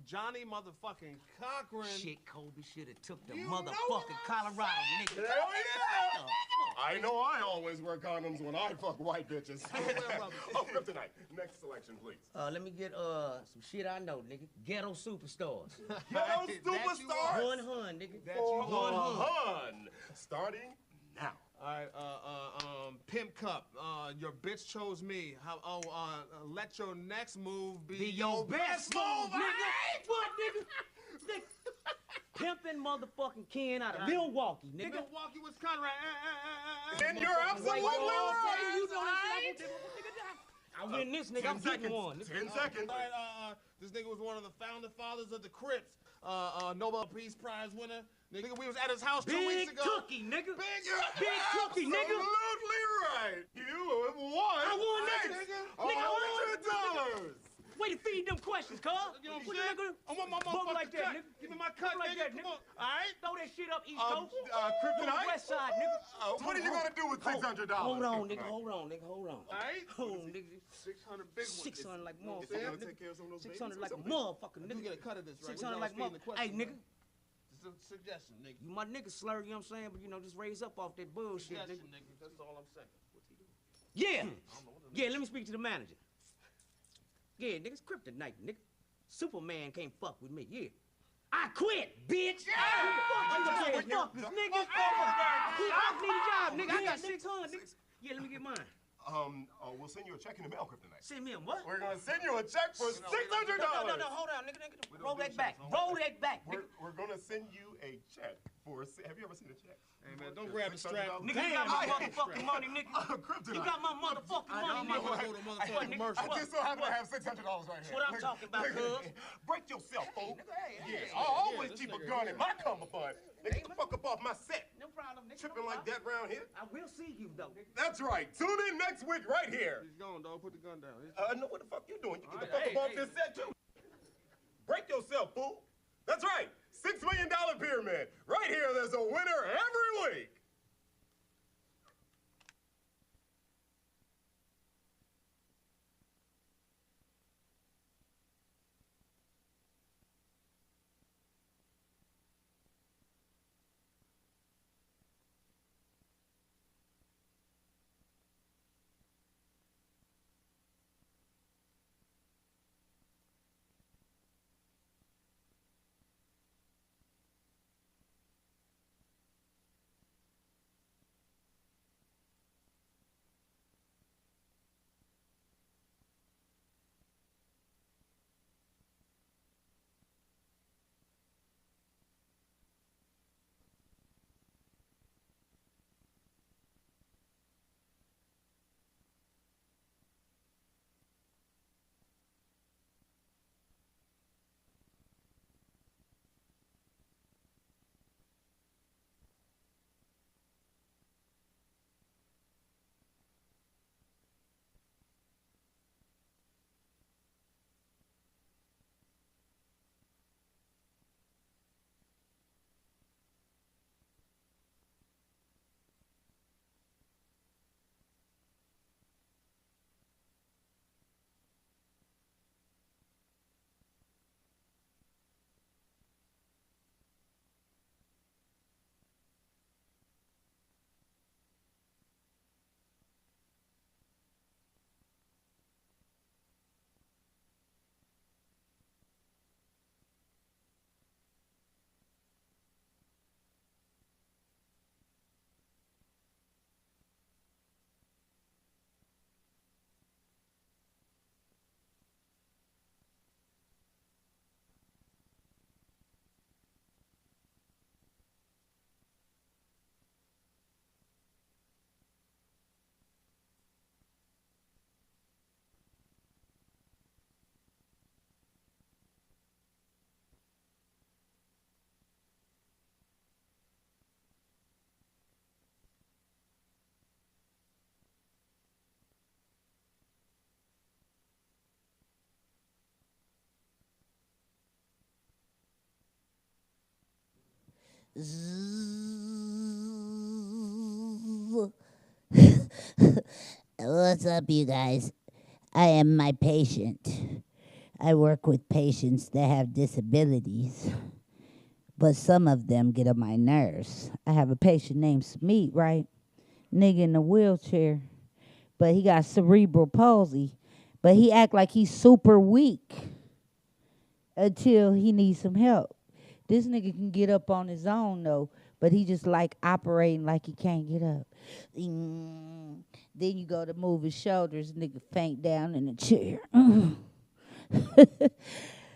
Johnny motherfucking Cochran. Shit, Kobe should have took the You know motherfucking what? Colorado, nigga. Hell yeah! I know I always wear condoms when I fuck white bitches. Oh, Kryptonite. Next selection, please. Let me get some shit I know, nigga. Ghetto superstars. Ghetto superstars. One hun, nigga. That you One want. hun. Starting now. All right, pimp cup. Your bitch chose me. Let your next move be Your best move, nigga. What, nigga? Pimpin' motherfucking Ken out of Milwaukee, nigga. Milwaukee, Wisconsin. And you're absolutely right. You know I win this, nigga. I'm 10 getting one. seconds. 10 seconds. All right, this nigga was one of the founding fathers of the Crips. Nobel Peace Prize winner. Nigga, we was at his house 2 weeks Big ago. cookie, nigga. Big cookie, nigga. Absolutely right. You have won. I won, nigga. Nigga, I $100. Way to feed them questions, cuz. You know what I'm What, saying? nigga? I want my Bump motherfucking like that, cut. nigga. Give me my cut, Bump like nigga. that, Come nigga. on. All right. Throw that shit up, East Coast. Kryptonite. West side, nigga. What are you gonna do with $600? Hold on, nigga. Hold on. All right. Hold on, nigga. 600 big ones. 600 like Is he gonna motherfucker. take care of some of those 600 babies? like a motherfucker, You nigga. get a cut of this, right? 600 like motherfucker. Hey, nigga. It's a suggestion, nigga. You my nigga slur, you know what I'm saying? But, you know, just raise up off that bullshit, Suggestion, nigga. nigga. That's all I'm saying. Yeah. Yeah, let me speak to the manager. Yeah, nigga, it's kryptonite, nigga. Superman can't fuck with me, yeah. I quit, bitch. Fuck this nigga. I need a job, nigga. I got 600. Yeah, let me get mine. We'll send you a check in the mail, Kryptonite. Send me a what? We're gonna send you a check for $600. No, hold on, nigga. Roll that back. Roll that back. We're gonna send you a check for. Have you ever seen a check? Hey man, don't grab the strap. Nigga, you got my motherfucking money, nigga. You got my motherfucking money, nigga. I just so happen to have $600 right here. What I'm talking about, cuz. Break yourself, fool. Yeah, I always keep a gun in my cummerbund. Nigga, get the fuck up off my set. No problem, nigga. Tripping like that round here. I will see you, though. That's right. Tune in next week right here. He's gone, dog. Put the gun down. No, what the fuck you doing? You get the fuck up off this set, too. Break yourself, fool. That's right. $6 million pyramid. Right here, there's a winner every week. What's up, you guys? I am my patient. I work with patients that have disabilities, but some of them get on my nerves. I have a patient named Smeet, right? Nigga in a wheelchair, but he got cerebral palsy, but he act like he's super weak until he needs some help. This nigga can get up on his own, though, but he just like operating like he can't get up. Then you go to move his shoulders, nigga faint down in the chair.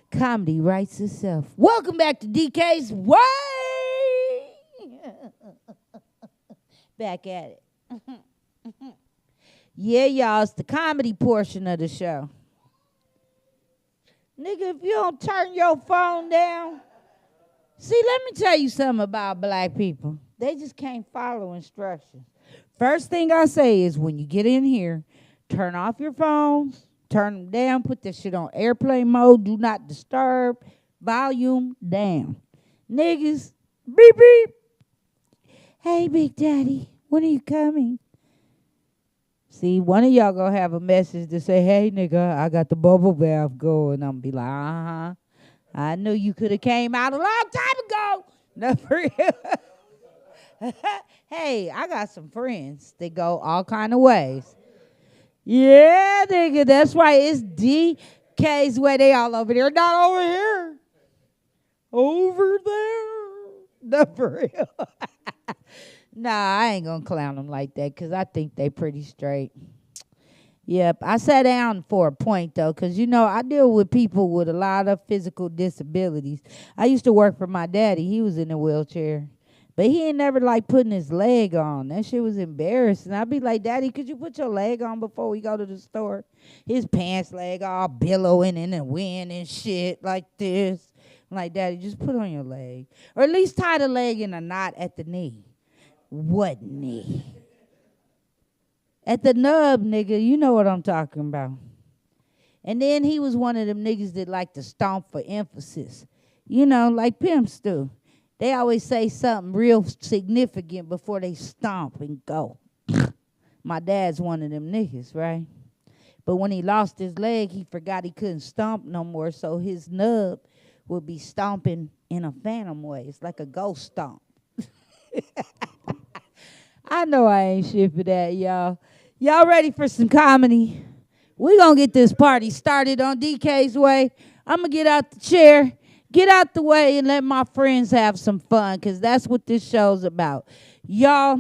Comedy writes itself. Welcome back to DK's Way. Back at it. Yeah, y'all, it's the comedy portion of the show. Nigga, if you don't turn your phone down. See, let me tell you something about black people. They just can't follow instructions. First thing I say is when you get in here, turn off your phones, turn them down, put that shit on airplane mode, do not disturb, volume down. Niggas, beep, beep. Hey, Big Daddy, when are you coming? See, one of y'all gonna have a message to say, hey, nigga, I got the bubble bath going. I'm gonna be like, uh-huh. I knew you could have came out a long time ago. No, for real. Hey, I got some friends that go all kind of ways. Yeah, nigga, that's right. It's DK's way. They all over there, not over here. over there. No, for real. Nah, I ain't gonna clown them like that because I think they pretty straight. Yep, I sat down for a point though, because I deal with people with a lot of physical disabilities. I used to work for my daddy. He was in a wheelchair, but he ain't never like putting his leg on. That shit was embarrassing. I'd be like, Daddy, could you put your leg on before we go to the store? His pants leg all billowing in the wind and shit like this. I'm like, Daddy, just put on your leg, or at least tie the leg in a knot at the knee. What knee? At the nub, nigga, you know what I'm talking about. And then he was one of them niggas that like to stomp for emphasis. Like pimps do. They always say something real significant before they stomp and go. My dad's one of them niggas, right? But when he lost his leg, he forgot he couldn't stomp no more, so his nub would be stomping in a phantom way. It's like a ghost stomp. I know I ain't shit for that, y'all. Y'all ready for some comedy? We gonna get this party started on DK's way. I'm gonna get out the chair, get out the way, and let my friends have some fun, because that's what this show's about. Y'all,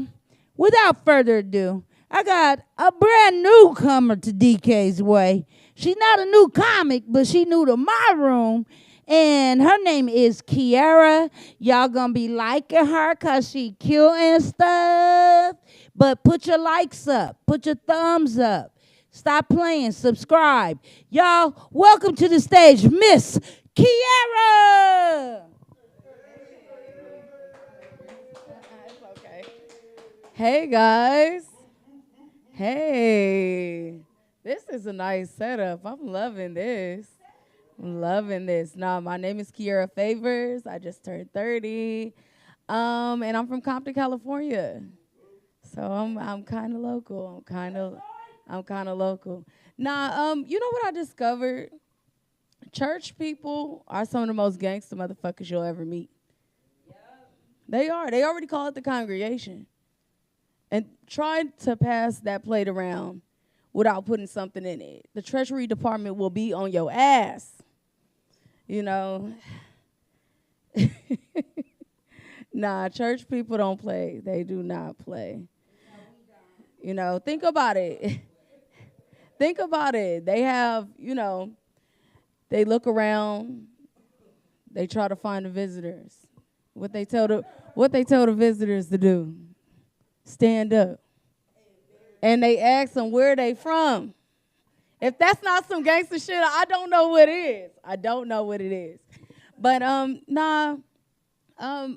without further ado, I got a brand newcomer to DK's way. She's not a new comic, but she new to my room. And her name is Kiara. Y'all gonna be liking her because she cute and stuff. But put your likes up. Put your thumbs up. Stop playing. Subscribe. Y'all, welcome to the stage, Miss Kiara. Okay. Hey, guys. Hey. This is a nice setup. I'm loving this. Nah, my name is Kiara Favors. I just turned 30. And I'm from Compton, California. So I'm kind of local. I'm kind of local. Nah, you know what I discovered? Church people are some of the most gangster motherfuckers you'll ever meet. Yep. They are. They already call it the congregation. And try to pass that plate around without putting something in it. The Treasury Department will be on your ass. Nah, church people don't play. They do not play. Think about it. Think about it. They have, they look around. They try to find the visitors. What they tell the visitors to do? Stand up. And they ask them where they from. If that's not some gangster shit, I don't know what it is. But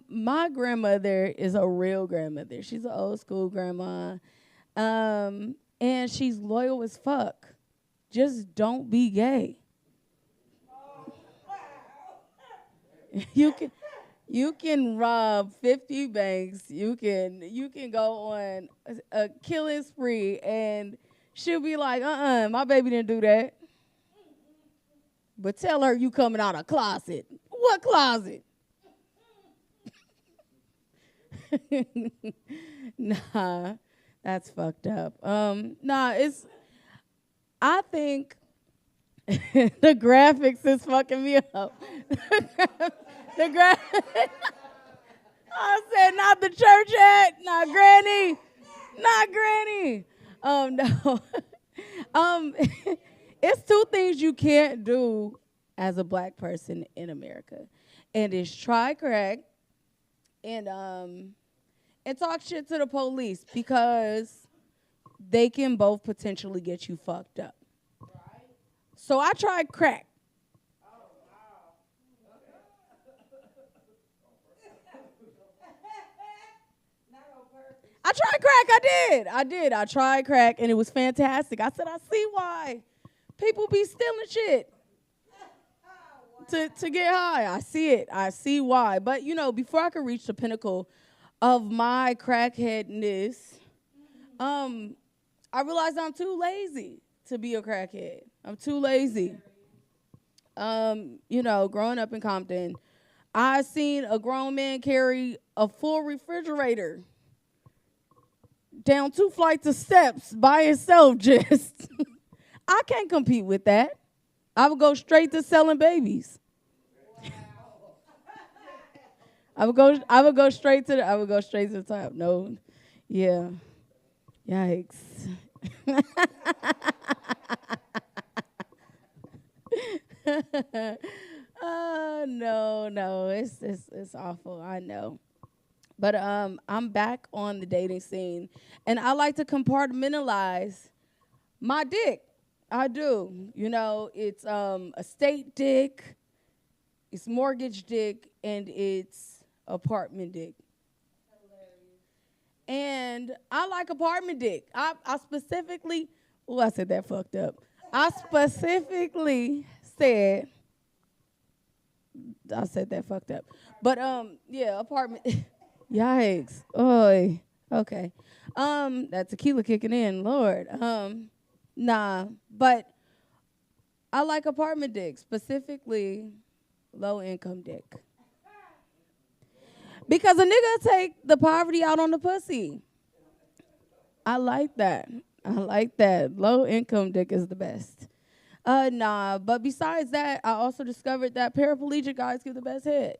my grandmother is a real grandmother. She's an old school grandma. And she's loyal as fuck. Just don't be gay. You can rob 50 banks. You can go on a killing spree, and she'll be like, my baby didn't do that. But tell her you coming out of closet. What closet? Nah, that's fucked up. I think the graphics is fucking me up. The graphics. I said, not the church hat, not Granny. No. It's two things you can't do as a black person in America. And it's try crack and talk shit to the police, because they can both potentially get you fucked up. Right. So I tried crack. I tried crack. I tried crack, and it was fantastic. I said, I see why people be stealing shit to get high. I see it. I see why. But, before I could reach the pinnacle of my crackheadness, I realized I'm too lazy to be a crackhead. I'm too lazy. Growing up in Compton, I seen a grown man carry a full refrigerator down 2 flights of steps by himself. Just, I can't compete with that. I would go straight to selling babies. I would go straight to the top. No. Yeah. Yikes. No. It's awful. I know. But I'm back on the dating scene, and I like to compartmentalize my dick. I do. You know, it's estate dick, it's mortgage dick, and it's apartment dick. And I like apartment dick. I specifically, I said that fucked up. I specifically said, I said that fucked up. But yeah, apartment. Yikes. Oy. Okay. That tequila kicking in, Lord. Nah, but I like apartment dick, specifically low income dick. Because a nigga take the poverty out on the pussy. I like that. Low income dick is the best. Nah, but besides that, I also discovered that paraplegic guys give the best head.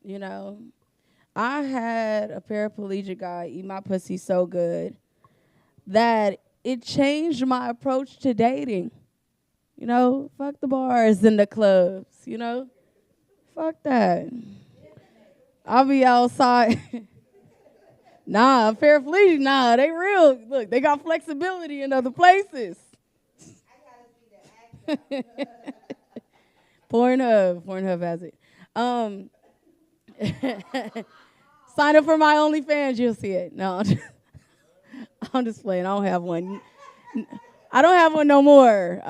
You know, I had a paraplegic guy eat my pussy so good that it changed my approach to dating. You know, fuck the bars and the clubs, you know? Fuck that. I'll be outside. Nah, paraplegic, nah, they real. Look, they got flexibility in other places. Pornhub has it. Sign up for my OnlyFans, you'll see it. No, I'm just playing. I don't have one. I don't have one no more.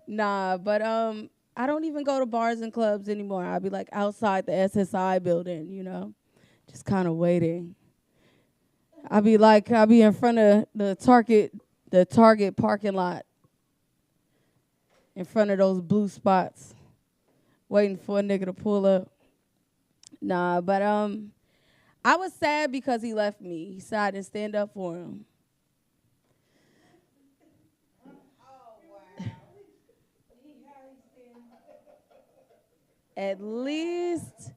Nah, but I don't even go to bars and clubs anymore. I'll be like outside the SSI building, you know, just kind of waiting. I'll be in front of the Target parking lot, in front of those blue spots, waiting for a nigga to pull up. Nah, but I was sad because he left me. He said I didn't stand up for him. At least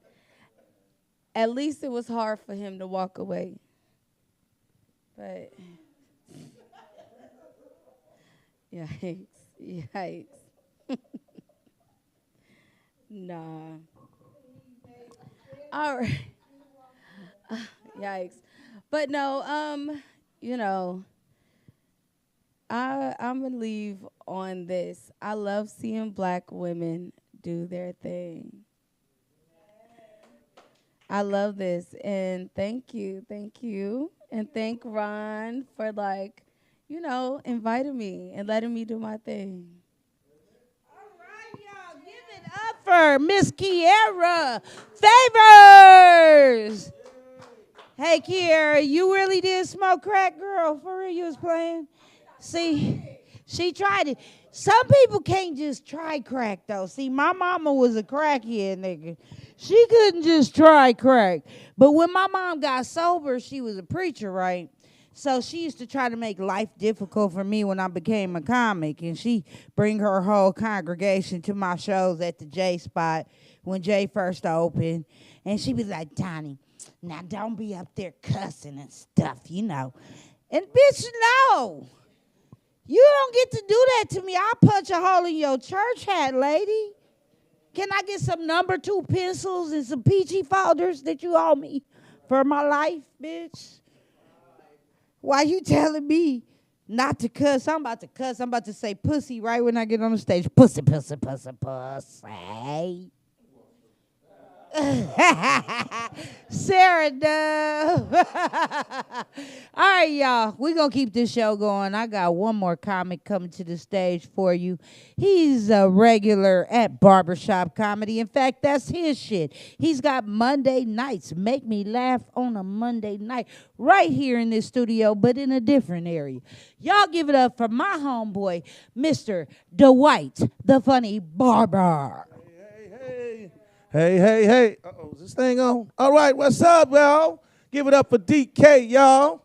it was hard for him to walk away. But yikes. Nah. All right. Yikes. But no, you know, I'm gonna leave on this. I love seeing black women do their thing. I love this, and thank you. And thank Ron for, like, you know, inviting me and letting me do my thing. All right, y'all, give it up for Miss Kiera Favors. Hey, Kiera, you really did smoke crack, girl? For real, you was playing? See, she tried it. Some people can't just try crack, though. See, my mama was a crackhead, nigga. She couldn't just try crack. But when my mom got sober, she was a preacher, right? So she used to try to make life difficult for me when I became a comic. And she bring her whole congregation to my shows at the J Spot when J first opened. And she was like, Donnie, now don't be up there cussing and stuff, you know. And bitch, no. You don't get to do that to me. I'll punch a hole in your church hat, lady. Can I get some number 2 pencils and some peachy folders that you owe me for my life, bitch? Why you telling me not to cuss? I'm about to cuss. I'm about to say pussy right when I get on the stage. Pussy. Sarah Dove. All right, y'all. We're going to keep this show going. I got one more comic coming to the stage for you. He's a regular at Barbershop Comedy. In fact, that's his shit. He's got Monday nights. Make me laugh on a Monday night right here in this studio, but in a different area. Y'all give it up for my homeboy, Mr. Dwight, the Funny Barber. Hey. Uh-oh, is this thing on? All right, what's up, y'all? Give it up for DK, y'all.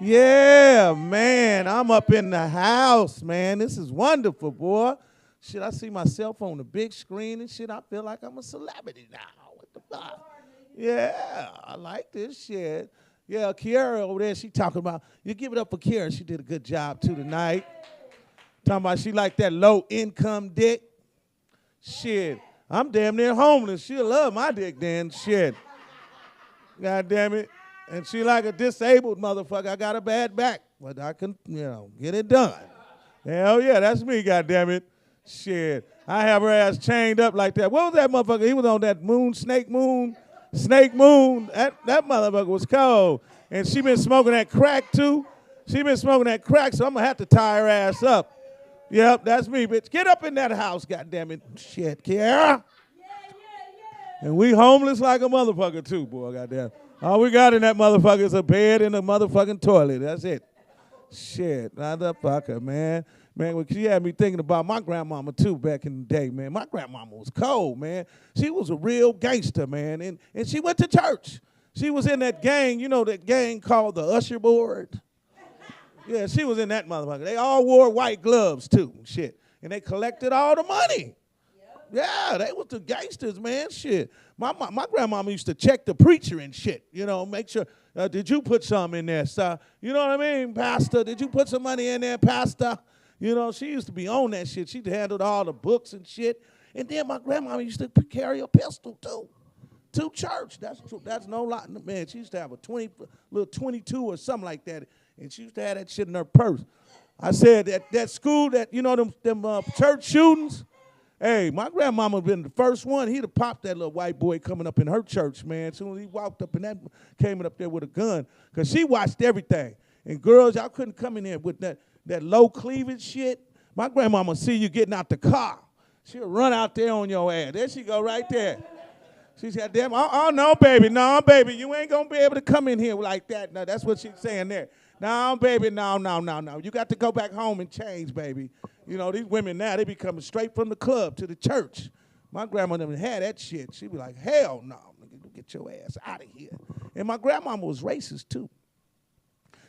Yeah, man, I'm up in the house, man. This is wonderful, boy. Shit, I see myself on the big screen and shit. I feel like I'm a celebrity now. What the fuck? Yeah, I like this shit. Yeah, Kiara over there, she talking about, you give it up for Kiara. She did a good job, too, tonight. Talking about she like that low-income dick. Shit, I'm damn near homeless. She'll love my dick then. Shit. God damn it. And she like a disabled motherfucker. I got a bad back, but I can, get it done. Hell yeah, that's me, God damn it. Shit. I have her ass chained up like that. What was that motherfucker? He was on that Snake Moon. That motherfucker was cold. And she been smoking that crack too. She been smoking that crack, so I'm gonna have to tie her ass up. Yep, that's me, bitch. Get up in that house, goddammit. Shit, Kiara. And we homeless like a motherfucker too, boy, goddamn. All we got in that motherfucker is a bed and a motherfucking toilet. That's it. Shit, motherfucker, man. Man, she had me thinking about my grandmama too back in the day, man. My grandmama was cold, man. She was a real gangster, man. And she went to church. She was in that gang, that gang called the Usher Board. Yeah, she was in that motherfucker. They all wore white gloves too, shit. And they collected all the money. Yeah, they was the gangsters, man, shit. My grandmama used to check the preacher and shit, make sure, did you put some in there, sir? You know what I mean, pastor? Did you put some money in there, pastor? She used to be on that shit. She handled all the books and shit. And then my grandmama used to carry a pistol, too, to church. That's true. That's no lie. Man, she used to have a little 22 or something like that, and she used to have that shit in her purse. I said that school, that, them church shootings, hey, my grandmama been the first one. He'd have popped that little white boy coming up in her church, man. As soon as he walked up and that came up there with a gun, because she watched everything. And girls, y'all couldn't come in there with that low cleavage shit. My grandmama see you getting out the car. She'll run out there on your ass. There she go right there. She said, damn, oh, no, baby, you ain't going to be able to come in here like that. No, that's what she's saying there. No, baby, no. You got to go back home and change, baby. These women now, they be coming straight from the club to the church. My grandma never had that shit. She'd be like, hell no, nigga, get your ass out of here. And my grandmama was racist, too.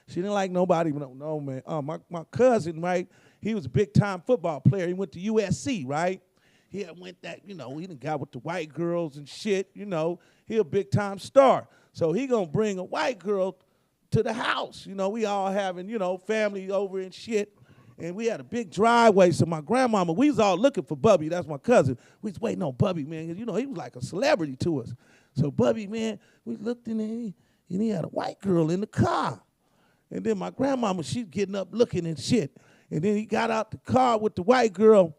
She didn't like nobody, no, man. My cousin, right, he was a big-time football player. He went to USC, right? He went that, he done got with the white girls and shit, He a big-time star. So he gonna bring a white girl to the house. We all having, family over and shit. And we had a big driveway, so my grandmama, we was all looking for Bubby. That's my cousin. We was waiting on Bubby, man, because, he was like a celebrity to us. So Bubby, man, we looked in there, and he had a white girl in the car. And then my grandmama, she's getting up looking and shit. And then he got out the car with the white girl.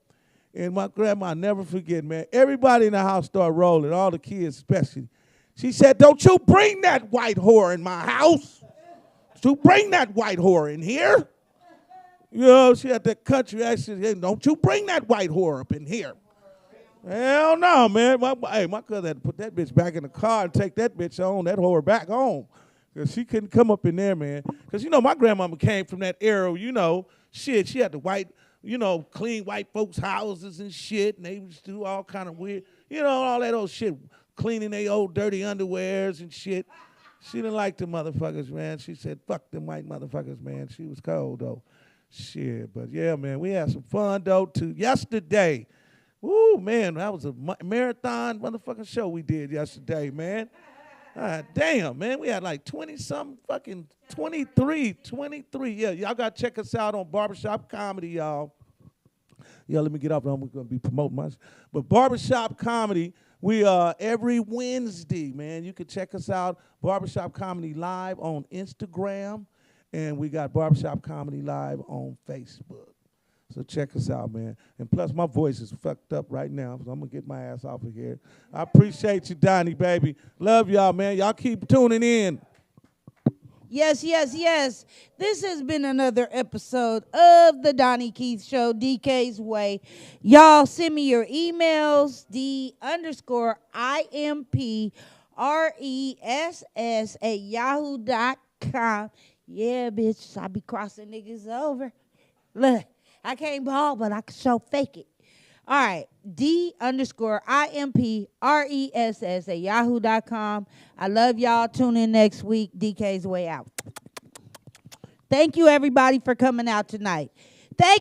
And my grandma, I'll never forget, man. Everybody in the house started rolling, all the kids especially. She said, don't you bring that white whore in my house. Don't you bring that white whore in here. She had that country accent. Hey, don't you bring that white whore up in here. Hell no, man. My cousin had to put that bitch back in the car and take that bitch on, that whore back home. Because she couldn't come up in there, man. Because, my grandmama came from that era, shit, she had the white, clean white folks' houses and shit, and they used to do all kind of weird, all that old shit, cleaning their old dirty underwears and shit. She didn't like the motherfuckers, man. She said, fuck them white motherfuckers, man. She was cold, though. Shit, but yeah, man, we had some fun, though, too. Yesterday, woo, man, that was a marathon motherfucking show we did yesterday, man. Damn, man, we had like 20-something, fucking 23. Yeah, y'all got to check us out on Barbershop Comedy, y'all. Yeah, let me get off. I'm going to be promoting myself. But Barbershop Comedy, we every Wednesday, man. You can check us out, Barbershop Comedy Live on Instagram, and we got Barbershop Comedy Live on Facebook. So check us out, man. And plus, my voice is fucked up right now, so I'm going to get my ass off of here. I appreciate you, Donnie, baby. Love y'all, man. Y'all keep tuning in. Yes. This has been another episode of the Donnie Keith Show, DK's Way. Y'all send me your emails, d_IMPRESS@yahoo.com. Yeah, bitch, I be crossing niggas over. Look. I can't ball, but I can show fake it. All right, d_IMPRESS@yahoo.com. I love y'all. Tune in next week. DK's Way out. Thank you, everybody, for coming out tonight. Thank